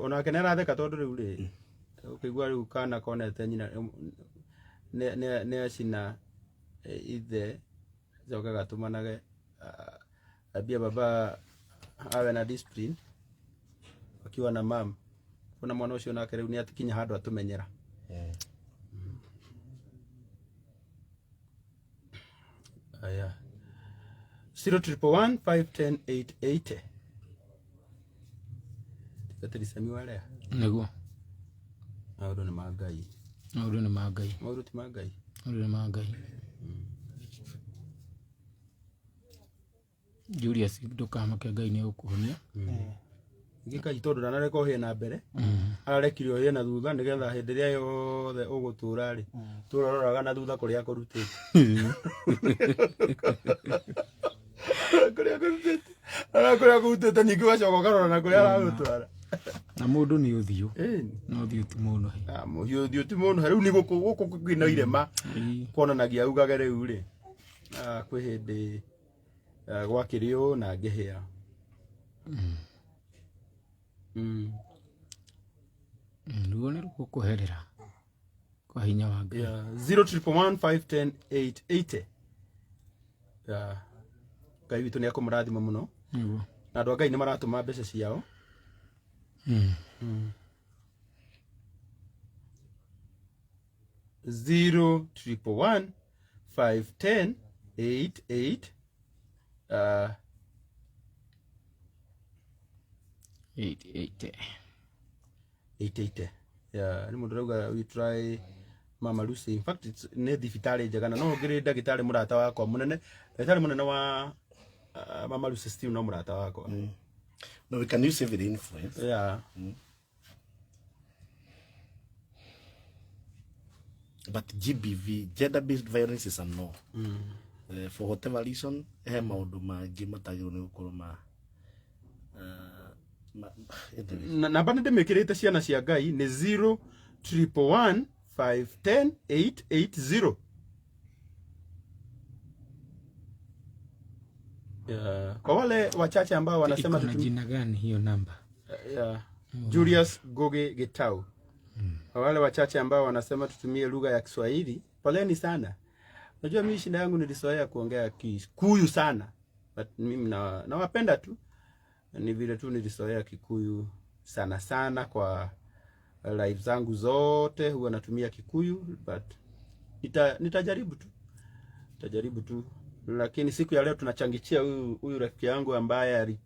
Onake nĩaratheka tondũ rĩu rĩ ũkĩigua rĩu kana konete nyina nĩ acina ithe coka gatumanage ambia baba awe na discipline akiwa na mam kuna mwana ũcio nake rĩu nĩ atikinya handũ atũmenyera. Aya 011510880 Tatirisami wale niguo maũndũ nĩ ma Ngai. Maũndũ nĩ ma Ngai. Maũndũ ti ma Ngai. Maũndũ nĩ ma Ngai. Julius ndukamake Ngai nĩ ũkũhonia. Gĩkai tondũ ndanareka ũhĩe na mbere ararekire ũhĩe na thutha nĩgetha hĩndĩ ĩrĩa yothe ũgũtũra rĩ tũroraga na thutha kũrĩa kũrutĩte. Kũrĩa kũrutĩte ningĩ ũgacoka ũkarora na kũrĩa aragũtwara. Na mũndũ nĩ ũthiũ. No ũthiũ ti mũno. Ũthiũ ti mũno rĩu nĩ gũkũ kwĩna irema kuonanagia ugage rĩu rĩ kwĩ hĩndĩ gwakĩrĩ ũũ na ngĩhĩa. Ruo nĩ rũgũkũherera kwa hinya wa Ngai. 011510880 Ngai witũ nĩ akũmũrathima mũno na andũ a Ngai nĩ maratũma mbeca ciao. 011510880 880 ni mundu rauga we try Mama Lucy. In fact it's ne thibitari njega na no ngire ndagitari murata wakwa munene ndagitari munene wa Mama Lucy still no murata wakwa. No, we can use every influence. But GBV, gender-based violence is a no. For whatever reason, maundu mangĩ matagĩrĩirwo nĩ gũkorwo namba nĩ ndĩmĩkĩrĩte ciana cia Ngai nĩ 011510880. Kwa wale wachache ambao wanasema jina gani hiyo namba? Julius Goge Getau. Kwa wale wachache ambao wanasema tutumie lugha ya Kiswahili, poleni sana. Unajua mimi shida yangu nilizoea kuongea Kikuyu sana. But mimi nawapenda tu. Ni vile tu nilizoea Kikuyu sana sana kwa live zangu zote huwa natumia Kikuyu, but nitajaribu tu, lakini siku ya leo tunachangichia huyu rafiki yangu ambaye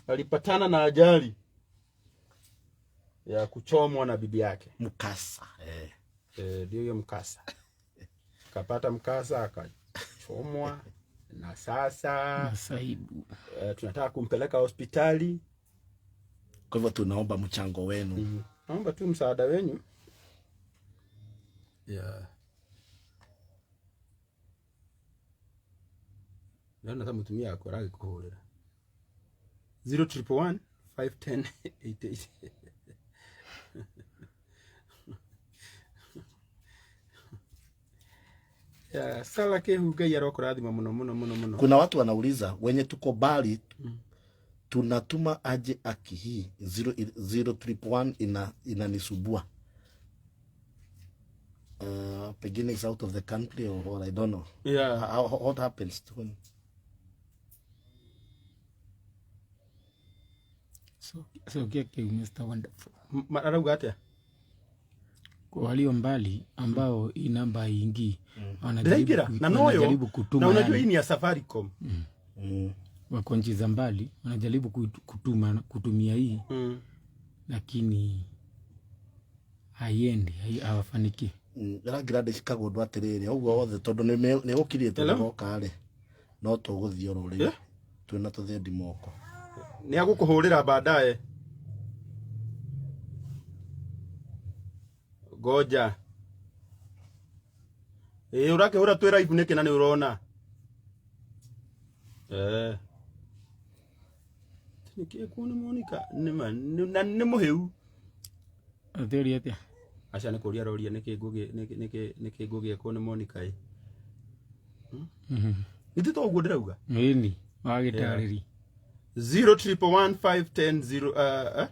alipatana na ajali ya kuchomwa na bibi yake. Mkasa. Ndio hiyo mkasa. Kapata mkasa akachomwa na sasa masaibu. Tunataka kumpeleka hospitali. Kwa hivyo tunaomba mchango wenu. Naomba tu msaada wenu. Ndio mtumia akorage kuhurira. 0111 510 88. Sala ke Ngai arokurathima muno. Kuna watu wanauliza wenye tuko bali tunatuma aje akihi 0311 inanisubua. Pengine is out of the country or I don't know. What happens to him? So get Mr. Wonderful. Marauga atia? Kwa walio mbali ambao hii namba haingii wanajaribu kutuma. Na unajua hii ni ya Safaricom. Wako nchi za mbali wanajaribu kutumia hii. Lakini haiendi, hawafaniki. Ragira Chicago ndo atiriri uguo othe tondu ni gukirie tugoka ri no tuguthio ruri twina tuthendi moko ni agukuhurira baadaye. Goja urakihura twira ibu niki na ni urona nikie kuona Monicah ni muhiu atheri atia acha ni kuria roria niki ngugie kuona Monicah Nitito uguo ndirauga ni wagitariri 0311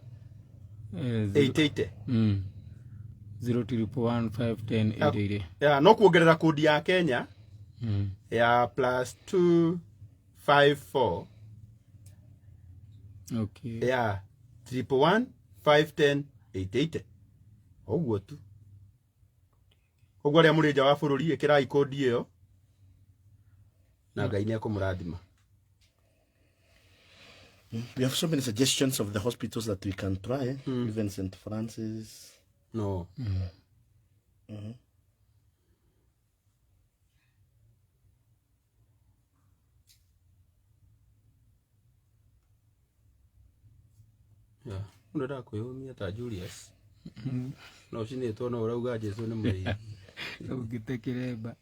510 0800 no kuongerera kodi ya Kenya ya +254 okay 311 510 880 oguo tu oguo aria muri nja wa bururi ikirai kodi iyo na Ngai ni akumurathima. We have so many suggestions of the hospitals that we can try, even St. Francis. No. Unataka kuyumia ta Julius. No shini to no urauga Jesu ni muri. Ugitekireba.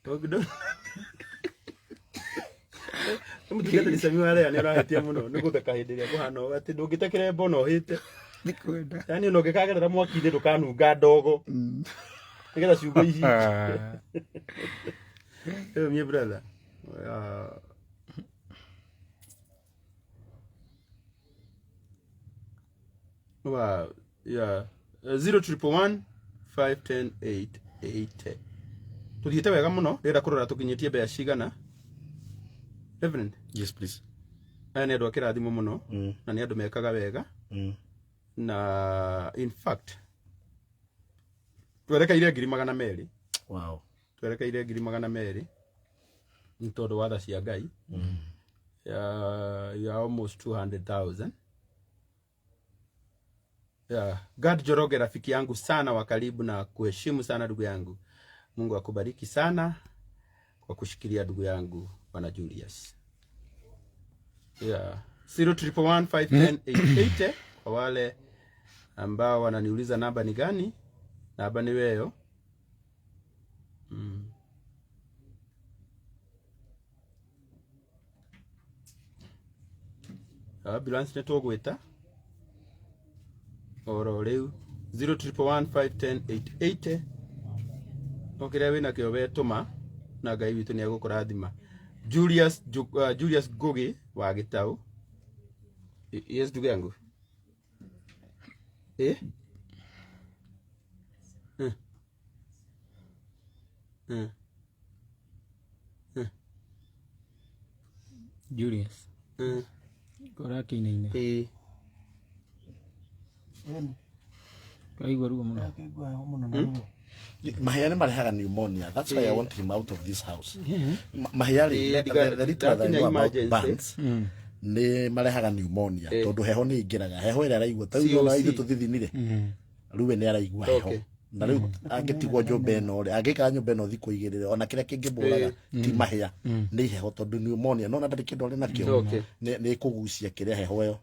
Mutigete lisamiwa ale ani rahitie muno nigutheka hindi ria kuhana ati ndungitekere mbono hite nikwenda yani no gikagerera mwaki-ini ndukanunga ndogo nigetha ciugo ici my brother 0311 510 880 tuthiete wega muno rira kurora tukinyitie mbea cigana. Reverend? Yes, please. Ane ndo kirathimo muno na ni andu mekaga wega na in fact twerekeire 200,000. Wow. Twerekeire 200,000 ni tondu wa tha cia Ngai ya almost 200,000. God Joroge rafiki yangu sana wa karibu na kuheshimu sana ndugu yangu. Mungu akubariki sana kwa kushikilia ndugu yangu Bwana Julius. 0311 510 880 kwa wale ambao wananiuliza namba ni gani, namba ni weyo. Ambulance neto gweta oro riu 0311 510 880 okire wina kio wetuma na Ngai witu ni agukurathima. Julius Gogi wa Gitau. Yes ndugu yangu. Julius. Kora kinaine. Aigua ruo muno. Akigua muno muno. Mahia nĩ marehaga pneumonia. That's why I want him out of this house. Mahia the little that I know about burns nĩ marehaga pneumonia tondũ heho nĩ ingĩraga. Heho ĩrĩa araigua ta rĩu ona ithuĩ tũthithinire. Rĩu nĩ araigua heho. Na rĩu angĩtigwo nyũmba ĩno rĩ angĩikara nyũmba ĩno thikũ igĩrĩ ona kĩrĩa kĩngĩmũraga ti mahia nĩ heho tondũ pneumonia no na ndarĩ kĩndũ arĩ nakĩo nĩ kũgucia kĩrĩa heho ĩyo.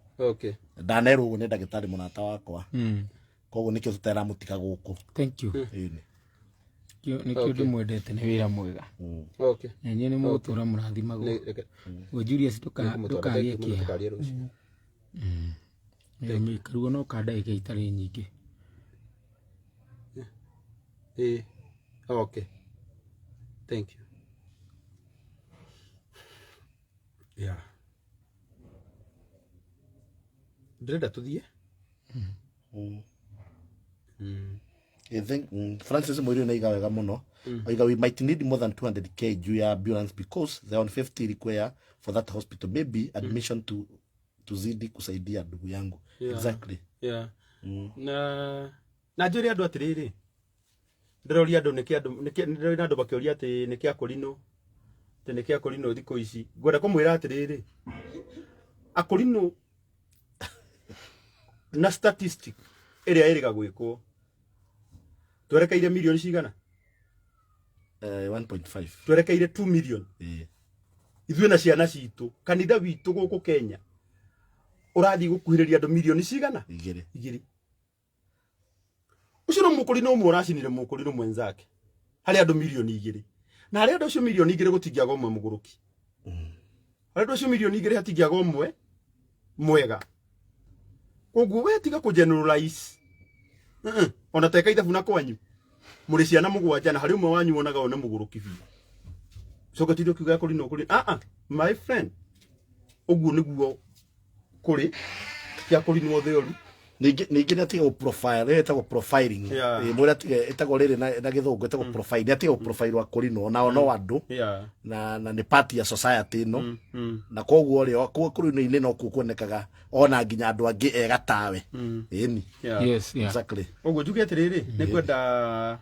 Ndanerwo ũguo nĩ ndagĩtarĩ mũrata wakwa. Koguo nĩkĩo tũtaramũtiga gũkũ. Thank you. Nĩkĩo ndĩmwendete nĩ wĩra mwega. Na inyuĩ nĩ mũgũtũra mũrathimagwo. We Julius ndũkagĩe kĩeha. Mĩikaruo no ka ndagĩka itarĩ nyingĩ. Okay. Thank you. Yeah. Ndĩrenda tũthiĩ. I think Francis Moirio nĩ aiga wega mũno. Oiga we might need more than 200k juu ya ambulance because the 150 require for that hospital maybe admission to zidi kusaidia ndugu yangu. Exactly. Yeah. Na njũria andũ atĩrĩrĩ. Ndĩroria andũ nĩkĩ andũ bakĩoria atĩ nĩkĩ akũrinũ. Atĩ nĩkĩ akũrinũ thikũ ici. Ngwenda kũmwĩra atĩrĩrĩ. Akũrinũ na statistic ĩrĩa ĩrĩga gwĩkwo. Twerekeire milioni cigana? 1.5. Twerekeire 2 million. Ithuĩ na ciana citũ, kanitha witũ gũkũ Kenya. Ũrathi gũkuhĩrĩria andũ milioni cigana? 2. Ucio no mũkũrinũ ũmwe ũracinire mũkũrinũ mwenzake. Harĩ andũ milioni 2. Na harĩ andũ acio milioni 2 gũtingĩaga ũmwe mũgũrũki. Harĩ andũ acio milioni 2 hatingĩaga ũmwe mwega. Koguo we tiga ku generalize. Ona teka ithabu na kwanyu. Mũrĩ ciana mũgwanja na harĩ ũmwe wanyu wonaga one mũgũrũki biũ. Coka tidio kiuga kũri no kũri. My friend. Ũguo nĩguo kũri. Kia kũri no theoru. Ningĩ nĩ atiga profile etagwo profiling. Mwĩra atiga etagwo rĩrĩ na gĩthũngũ etagwo profile. Atiga profile wa kũri no no andũ. Na nĩ part ya society no. Na koguo rĩo kũri no kuonekaga ona nginya andũ angĩ ega tawe. Ĩni. Yes, yeah. Exactly. Ũguo njuge atĩrĩrĩ nĩ kwenda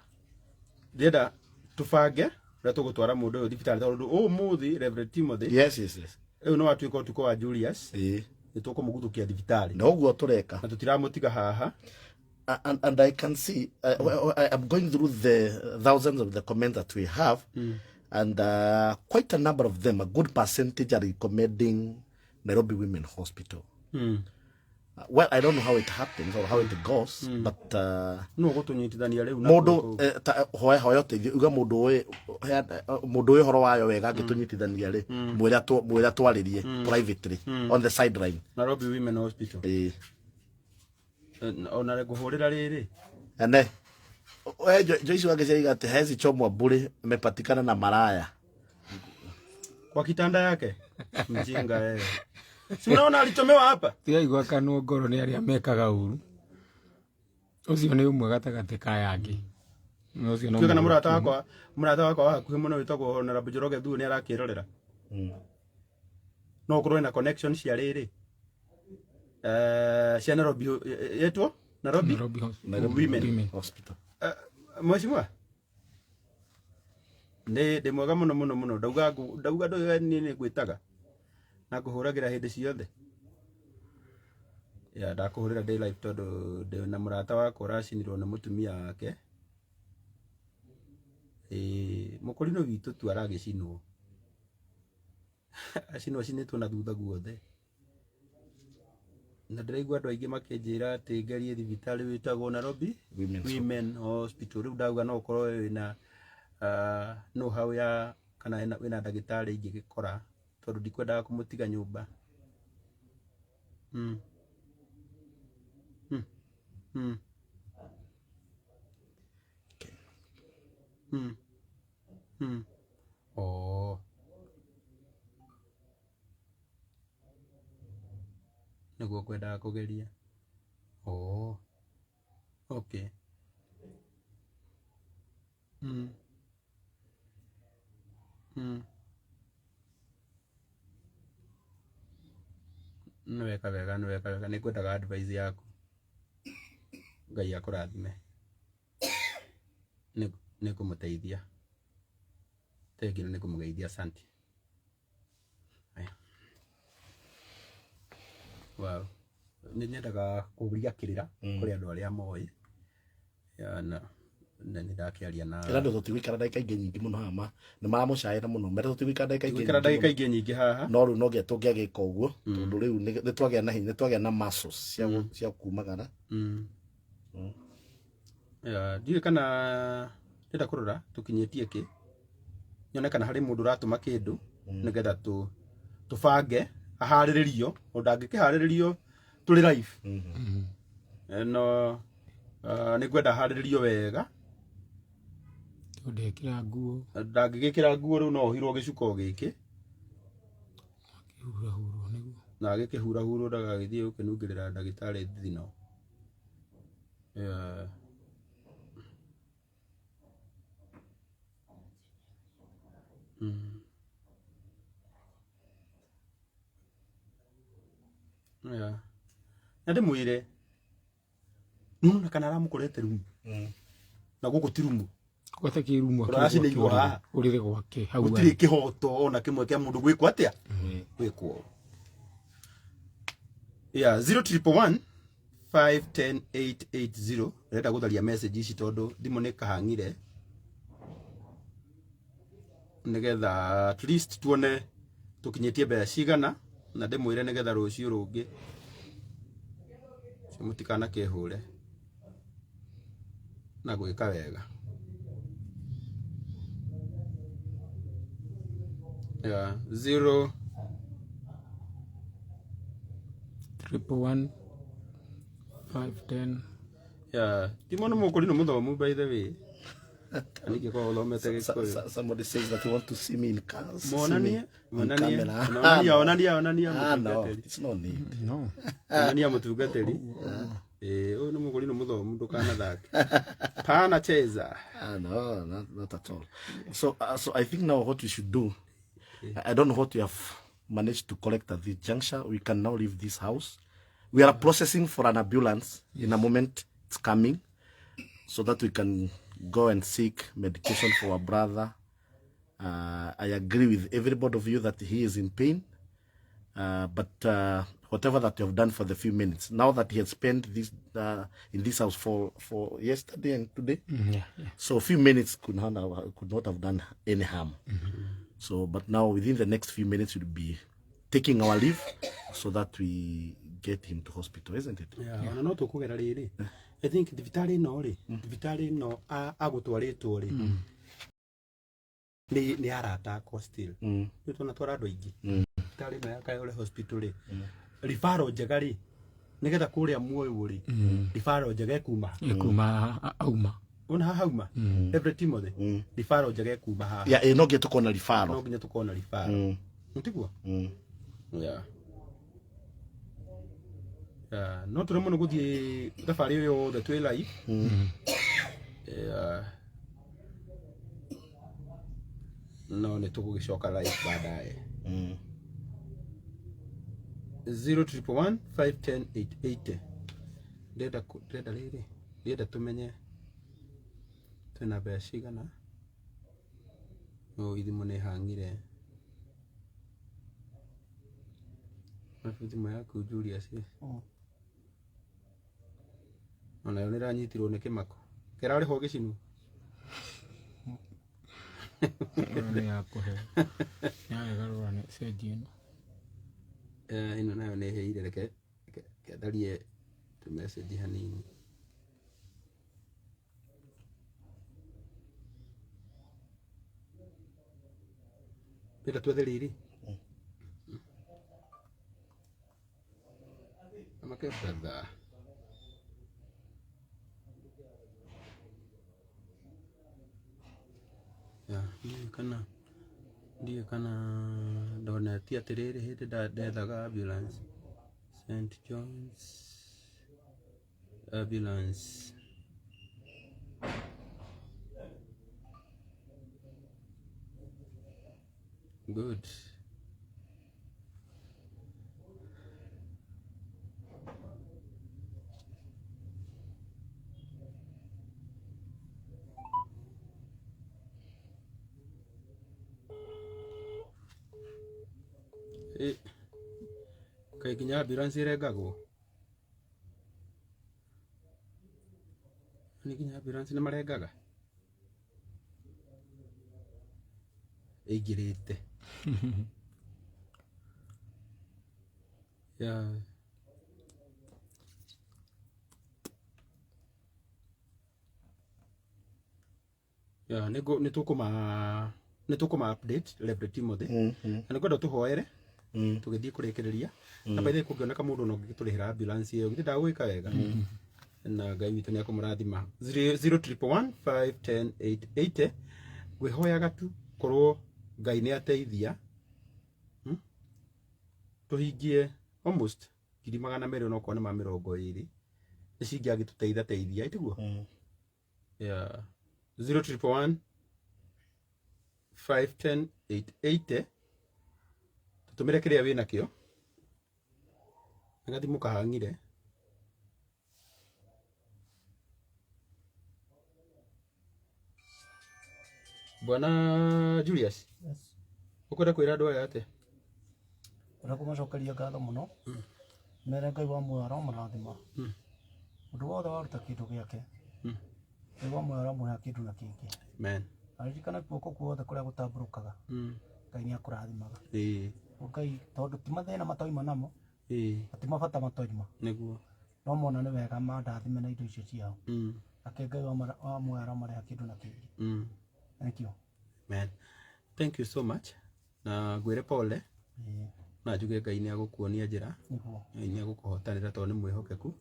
tũbange ũrĩa tũgũtwara mũndũ ũyũ thibitarĩ tondũ ũmũthĩ Reverend Timothy. Yes. Ũyũ no atuĩka ũtukũ wa Julius. Nĩ tũkũmũguthũkia thibitarĩ. Na ũguo tũreka. Na tũtiramũtiga haha. And I can see I'm going through the thousands of the comments that we have and quite a number of them, a good percentage are recommending Nairobi Women Hospital. Well, I don't know how it happens or how it goes, but no gũtũnyitithania rĩu na mũndũ hoya ũteithio uga mũndũ ũyũ horo wayo wega angĩtũnyitithania rĩ mwĩra twarĩrie privately on the sideline. Nairobi Women Hospital. Ona ngũhũrĩra rĩrĩ. Ene Joyce wangeciaiga atĩ hezi chomwa bure amepatikana na maraya kwa kitanda yake. Mjinga yeye. Si unaona alichomewa hapa? Tiaigua kanwo ngoro nĩ arĩa mekaga ũru. Ũcio nĩ ũmwe gatagatĩ ka yangĩ. Ũcio no. Kana mũrata wakwa hakuhĩ mũno wĩtagwo Honorable Njoroge Thuo nĩ arakĩrorera. No ũkorwo na connection cia rĩrĩ. Cia Nairobi yetwo Nairobi Women Hospital. Mheshimiwa. Ndĩ mwega mũno ndauga ndũĩ nĩ gwĩtaga. Na kuhuragira hindi ciothe. Ya ndakuhurira day life tondu na murata wakwa ũracinirwo nĩ mũtumia wake. Mũkũrinũ witũ tu aragĩcinwo. Acinĩtwo na thutha guothe. Na ndĩraigua andũ aingĩ makĩnjĩra atĩ ngerie thibitarĩ wĩtagwo Nairobi Women Hospital. Rĩu ndauga no ũkorwo wĩna know how ya kana wĩna ndagĩtarĩ ingĩgĩkora tondũ ndikwendaga kũmũtiga nyũmba. Nĩguo kwendaga kũgeria. Okay. Nweka wega nĩ kwendaga advice yaku. Ngai akũrathime nĩ kũmũteithia thengi nĩ kũmũgeithia asante. Wow, nĩ nyendaga kũria kĩrĩra kũrĩ andũ arĩa moĩ na nĩ ndakĩaria na ĩra ndũ tũtigũikara ndagĩka ingĩ nyingĩ mũno haha nĩ maramũcaĩra mũno mere tũtigũikara ndagĩka ingĩ nyingĩ haha no rĩu no nginya tũngĩagĩka ũguo tondũ rĩu nĩ twagĩa na hinya, nĩ twagĩa na muscles cia kumagara. Ndiũĩ kana ndĩrenda kũrora tũkinyĩtie kĩ nyone kana harĩ mũndũ ũratũma kĩndũ nĩgetha tũbange aharĩrĩrio ũndũ angĩkĩharĩrĩrio tũrĩ live no nĩ ngwenda aharĩrĩrio wega ndekĩra nguo ndangĩgĩkĩra nguo rĩu no ohirwo gĩcuko gĩkĩ akĩhurahurwo nĩguo na agĩkĩhurahurwo ndagagĩthiĩ gũkĩnungĩrĩra ndagĩtarĩ thithino. Na ndĩmwĩre nĩmona kana aramũkorete rumu na gũkũ ti rumu gwata kĩrumu ũracinĩirwo haha ũrĩre gwake hau gũtirĩ kĩhoto ona kĩmwe kĩa mũndũ gwĩkwo atĩa gwĩkwo. 011 510 880 ndĩrenda gũtharia message ici tondũ thimũ nĩ kahang'ire nĩgetha at least tuone tũkinyĩtie mbeca cigana na ndĩmwĩre nĩgetha rũciũ rũngĩ mũtikana kĩhũre na gwĩka wega. 0 111 510 timo nĩ mũkũri nĩ mũthomu by the way anike kwa ũthomete Gĩkũyũ. Somebody says that you want to see me in cars. Monania No, it's no need. no monania mũtungatĩri ũyũ nĩ mũkũri nĩ mũthomu ndũkanathake panacheza. No, not at all. So I think now what we should do, I don't know what we have managed to collect at this juncture. We can now leave this house. We are processing for an ambulance. In a moment, it's coming, so that we can go and seek medication for our brother. I agree with everybody of you that he is in pain, but whatever that you have done for the few minutes, now that he has spent this in this house for yesterday and today, so a few minutes could not have done any harm. So, but now within the next few minutes, we'll be taking our leave so that we get him to hospital, isn't it? Yeah. No tukugera riri. I think thibitari no agutwaritwo ri. Ni arata ko still. Ni tunatwara andu aingi. Thibitari no yakayore hospital ri. Rifaro njega ri. Nigetha kuria muoyo ri. Rifaro njega kuma auma una hauma every Timothy rifaro njega kuma ha ya no nginya tukona rifaro no nginya tukona rifaro ntigwa no tũrĩ mũno gũthiĩ thabarĩ ũyũ yothe twĩ live no nĩ tũgũgĩcoka live baadaye 011 510 880 ndenda rĩrĩ ndenda tũmenye twĩna mbeca cigana no ithimo nĩ hang'ire thimũ yaku Julius onayo nĩ ranyitirwo nĩ kĩmako kĩrarĩho gĩcinwo nĩ yakũhe yagarũra nĩ cenji ĩno ĩno nayo nĩ ĩhĩire reke kĩatharie tũ message hanini Pita twethe riri amake brother ndiye kana ndona ti atiriri hĩndĩ ndethaga ambulance St. John's ambulance good Kai kinya ambulance irengagwo. Ni kinya ambulance nĩ marengaga. Igirite. Ya. Ya, nĩ tukuma update Reverend Timothy. Na nĩkwenda tuhoere. Tugithii kurekereria. Na by the way kungioneka mundu no ngitũrĩhĩra ambulance iyo. Githĩ ndagwĩka wega. Na Ngai witũ nĩ akũmũrathima. 011510880 ngwĩhoyaga tu korwo Ngai nĩ ateithia. Tuhingie almost 200,000 no kone ma 20 nĩcingĩagĩtũteitha teithia itiguo. Yeah. 011510880 tutumire kiria wina kio ngathimũ kahangire. Bwana Julius. Yes. Ukwenda kwĩra andũ aya ate? Ora kũmacokeria ngatho mũno. Mere Ngai wa muoyo aramũrathima. Mũndũ wothe waruta kĩndũ gĩake. Ngai wa muoyo aramũhe kĩndũ na kĩngĩ. Amen. Aririkana guoko guothe kũrĩa gũtambũrũkaga. Ngai nĩ akũrathimaga. Ngai tondũ ti mathĩna matoima namo. Ati mabata matoima. Nĩguo. No mona nĩ wega mandathime na indo icio ciao. Ake Ngai wa muoyo aramareha kĩndũ na kĩngĩ. Thank you. Man. Thank you so much. Na ngwĩre pole. Na njuge Ngai nĩ agũkuonia njĩra. Ngai nĩ agũkũhotanĩra tondũ nĩ mwĩhokeku.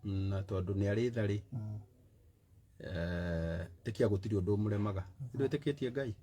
Na tondũ nĩ arĩ tharĩ. Tĩkia gũtirĩ ũndũ mũremaga. Ndwĩtĩkĩtie Ngai.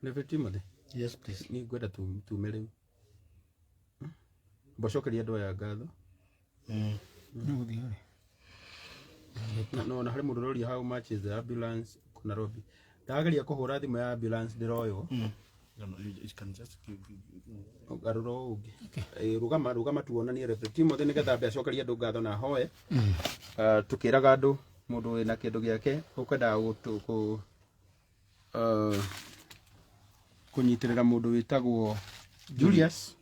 Reverend Timothy. Yes, please. Ni ngwenda tume rĩu. Mbocokeria andũ aya ngatho. No na harĩ mũndũ ũroria how much is the ambulance Nairobi. Ndageria kũhũra thimũ ya ambulance ndĩroywo. No, you can just give. Garũro ũngĩ. Rũgama tuonanie Reverend Timothy nĩgetha mbecokeria andũ ngatho na hoye. Tukĩraga andũ mũndũ wĩna kĩndũ gĩake ũkwendaga kunyitĩrĩra mũndũ wĩtagwo Julius.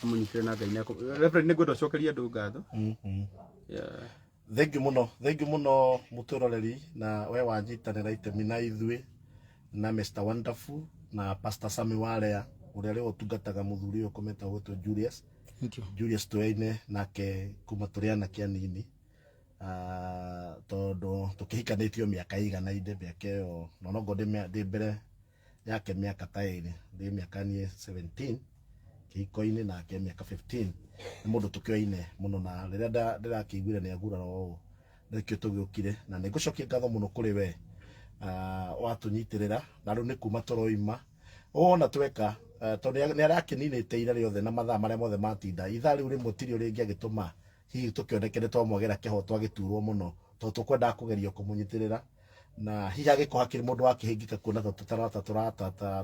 Amunyitĩrĩra na Ngai nako. Reverend nĩ ngwenda ũcokerie andũ ngatho. Thank you muno mũtũroreri na we wanyitanĩra itemi na ithuĩ na Mr. Wonderful na Pastor Sami Warea ũrĩa rĩu ũtungataga mũthuri ũyũ ũkometa gwĩtwo Julius. Julius tũyaine nake kuma tũrĩ anake anini. Tondũ tũkĩhikanĩtio mĩaka ĩiganaine mĩaka ĩyo no ngo ndĩ mbere yake mĩaka ta ĩrĩ ndĩ mĩaka niĩ 17 kĩhiko-inĩ nake mĩaka 15 nĩ mũndũ tũkĩoine mũno na rĩrĩa ndĩrakĩiguire nĩ agurara ũũ nĩkĩo tũgĩũkire na nĩ ngũcokia ngatho mũno kũrĩ we watũnyitĩrĩra na rĩu nĩ kuma tũroima ona tweka tondũ nĩ arakĩninĩte ira rĩothe na mathaa marĩa mothe matinda ithaa rĩu rĩmwe tirio rĩngĩagĩtũma hihi tũkĩonekene twamwagera kĩho twagĩturwo mũno tondũ tũkwendaga kũgeria kũmũnyitĩrĩra na hihi agĩkorwo hakĩrĩ mũndũ wakĩhĩngĩka kuona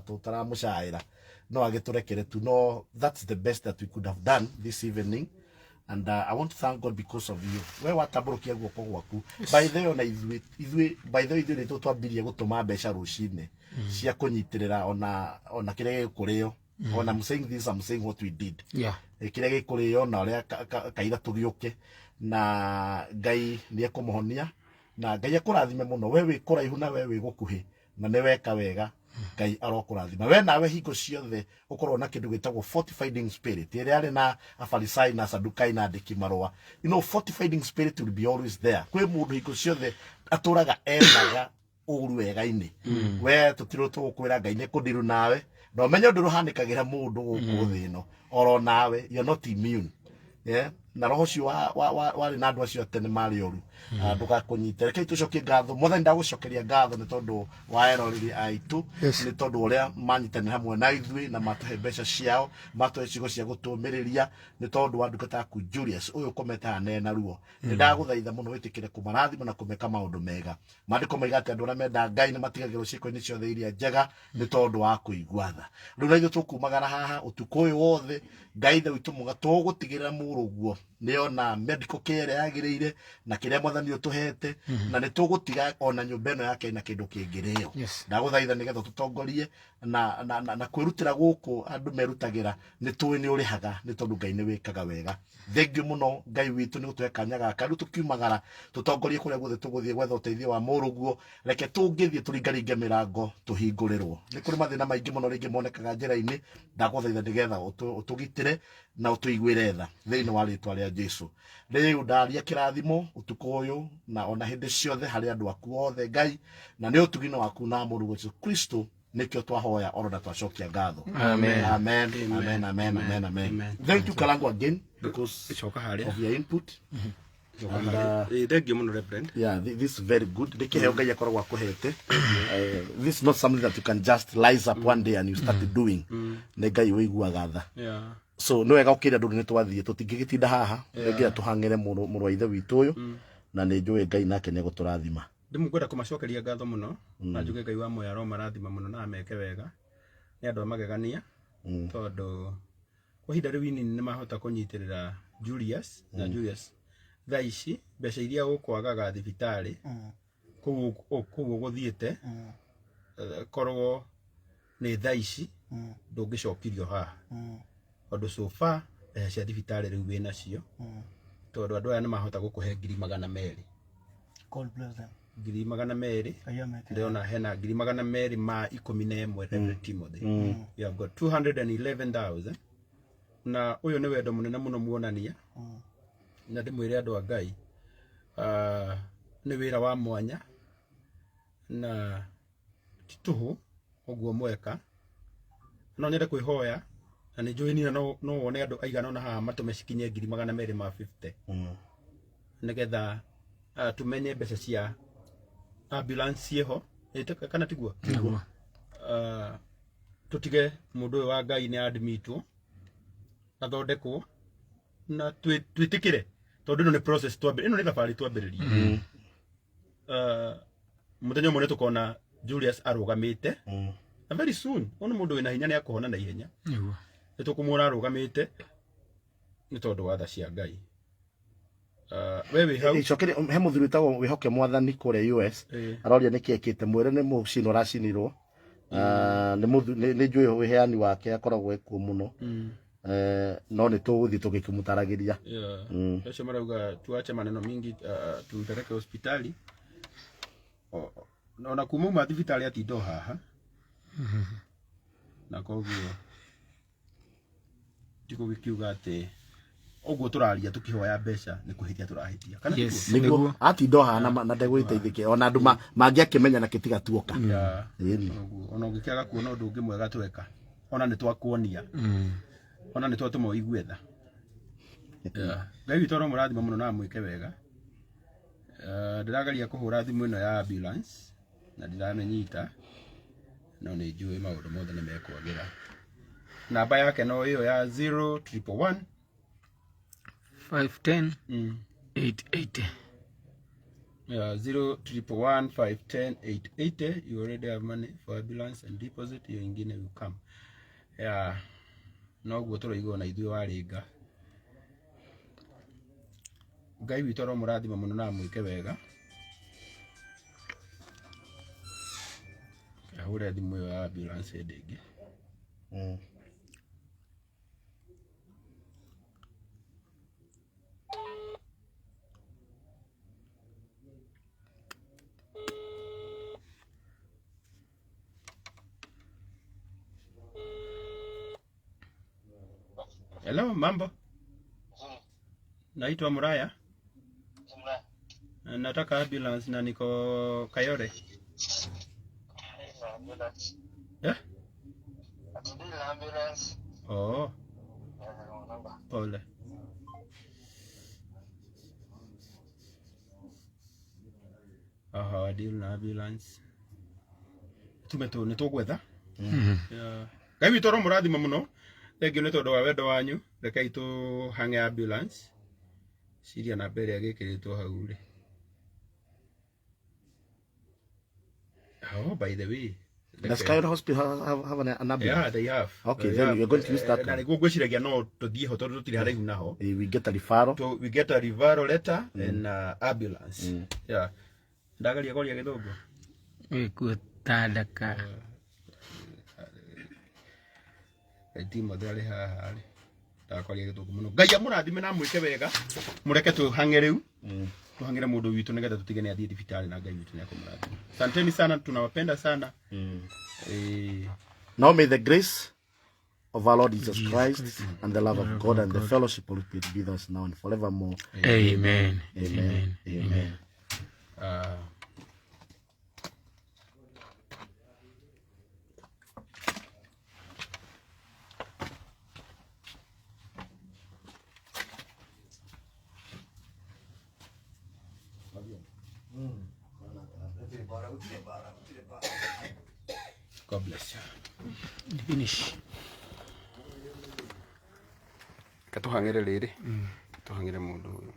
tũtaramũcaĩra no agĩtũrekere tu. No, that's the best that we could have done this evening and I want to thank God because of you. We watambũrũkia guoko gwaku by the way ona ithuĩ nĩ twambirie gũtũma mbeca rũcinĩ cia kũnyitĩrĩra ona kĩrĩa gĩkũrĩo. Ona I'm saying this, I'm saying what we did. Kĩrĩa gĩkũrĩo na ũrĩa kaira tũgĩũke na Ngai nĩ ekũmũhonia na Ngai akũrathime mũno. We wĩ kũraihu na we wĩ gũkuhĩ na nĩ weka wega. Ngai arokũrathima we nawe hingo ciothe ũkorwo na kĩndũ gĩtagwo fortifying spirit ĩrĩa arĩ na Afarisai na Sadukai na andĩki marũa. You know, fortifying spirit will be always there. Kwĩ mũndũ hingo ciothe atũraga endaga ũru wega-inĩ. We tũtirwo tũgũkwĩra Ngai nĩ kũndiru nawe na ũmenye ũndũ ũhanĩkagĩra mũndũ gũkũ thĩ ĩno oro nawe you're not immune. na roho cio wari na andu acio tene mari oru ndugakunyite reke tucokie ngatho mothe ndagucokeria ngatho ni tondu wa eroriri aitu ni tondu uria manyitani hamwe na ithui na matuhe mbeca ciao matuhe cigo cia gutumiriria ni tondu wa ndungata yaku Julius uyu kometa nena ruo ni ndaguthaitha muno witikire kumarathima na kumeka maundu mega mandiko maigate andu aria menda Ngai ni matigagirwo ciiko-ini ciothe iria njega ni tondu wa kuigua tha riu na ithu tukumagara haha utuku uyu wothe Ngai ithe witu muga tugutigirira muruguo ni ona medical care yagirire na kiria mwathani utuhete na ni tugutiga ona nyumba ino yake na kindu kingirio ndaguthaitha nigetha tutongorie na kwirutira guku andu merutagira ni tuwi ni urihaga ni tondu Ngai ni wikaga wega thengiu muno Ngai witu ni gutuhe kanya gaka riu tukiumagara tutongorie kuria guothe tuguthie gwetha uteithio wa muruguo reke tungithie turingaringe mirango tuhingurirwo ni kuri mathina maingi muno ringi monekaga njira-ini ndaguthaitha nigetha utugitire na utuiguire tha thiini wa ritwa ria Jesu riu ndaria kirathimo utuku uyu na ona hindi ciothe hari andu aku othe Ngai na ni utugino waku na muruguo Jesu Kristo nikio twahoya oroda twacokia ngatho amen amen amen amen amen amen thank you Kalangu again because of your input thank you muno reverend this is very good nikiheo Ngai akoragwo akuhete this is not something that you can just rise up one day and you start doing ne Ngai wiguaga tha so no wega ukira ndu ni twathie tutingigitinda haha ngira tuhangire muru wa ithe witu uyu na ni njui Ngai nake ni guturathima ndimukwenda kumacokeria ngatho muno na njuge Ngai wa moyo aro marathima muno na ameke wega ni andu amagegania tondu kwa hinda riu ini ni mahota kunyitirira Julius na Julius thaa ici mbeca iria gukwagaga thibitari kuguo guthiite korwo ni thaa ici ndungicokirio haha tondu so far cia thibitari riu wina cio tondu andu aya ni mahota gukuhe 200,000 God bless them 200,000 ndiona hena 200,000 ma 11 Reverend Timothy you have got 211,000 na uyu ni wendo munene muno muonania na ndimwire andu a Ngai ni wira wa mwanya na tituhu oguo mweka no nyende kwihoya na ni njui nina no wone andu aigana na haha matume cikinye 250 nigetha tumenye mbeca cia ambulance yeho kana tiguo tutige mundu wa Ngai ni admitwo athondekwo na twitikire tondu ino ni process ino ni thabari twambiririe muthenya umwe tukona Julius arugamite na very soon ono mundu wina hinya ni akuhona na ihenya nitukumuona arugamite ni tondu wa tha cia Ngai wewe hau icokere he muthuri tago wihoke mwathani kure US aroria nikiekite mwire ni mucino racinirwo ni njui wiheani wake akoragwo ekuo muno no ni tuguthi tugikimutaragiria acio marauga tuache maneno mingi tumpeleke hospitali na kuma thibitari atindo haha na koguo tiko gikiuga ati oguo turaria tukihoya mbeca ni kuhitia turahitia kana niguo atindo haha na ndegwiteithike ona andu mangiakimenya na kitiga tuoka ona ungikiaga kuona undu ungi mwega tweka ona ni twakuonia ona ni twatuma igue tha Ngai witoro murathima muno na mwike wega ndiragaria kuhura thimu ino ya ambulance na ndiramenyita no ni njui maundu mothe ni mekwagira namba yake no iyo ya 0111 510 880 0111 510 880 you already have money for ambulance and deposit your ingine will come no guo turaigwa na ithuĩ waringa Ngai witũ ro mũrathima mũno na mwĩke wega ahũre thimũ ĩyo ya ambulance ndĩngĩ Hello, mambo. Naitwa Muraya. Nataka ambulance na niko Kayore. Yeah? Ambulance. Oh. Pole. deal na ambulance tumeto nä tå gwetha ngai witå ro må rathima må no thengio nä tondå wa wendo wanyu rekai tå hange ambulance ciria na mbere agä kä rä two hau rä. Oh, by the way, does Kayole Hospital have an ambulance? Yeah, they have. Okay, then we're going to use that. Na nä guo ngwĩciragia no tũthiĩ ho tondũ tũtirĩ haraihu naho. We get a referral. So we get a referral letter and ambulance. Yeah. Ndagaria goria gĩthũngũ. Ikuo tandaka. Timo ndari haha rĩ. Ndakoria gĩthũngũ mũno. Ngai amũrathime na mwĩke wega. Mũreke tũhange rĩu. Tuhangire mũndũ witũ nĩgetha tũtige nĩ athiĩ thibitarĩ na Ngai witũ nĩ akũmũrathima. Asanteni sana, tunawapenda sana. Now may the grace of our Lord Jesus Christ and the love of God and the fellowship of the Spirit be with us now and forevermore. Amen. Amen. Amen. God bless you. Finish. Katuhangire rĩrĩ. Tuhangire mũndũ ũyũ.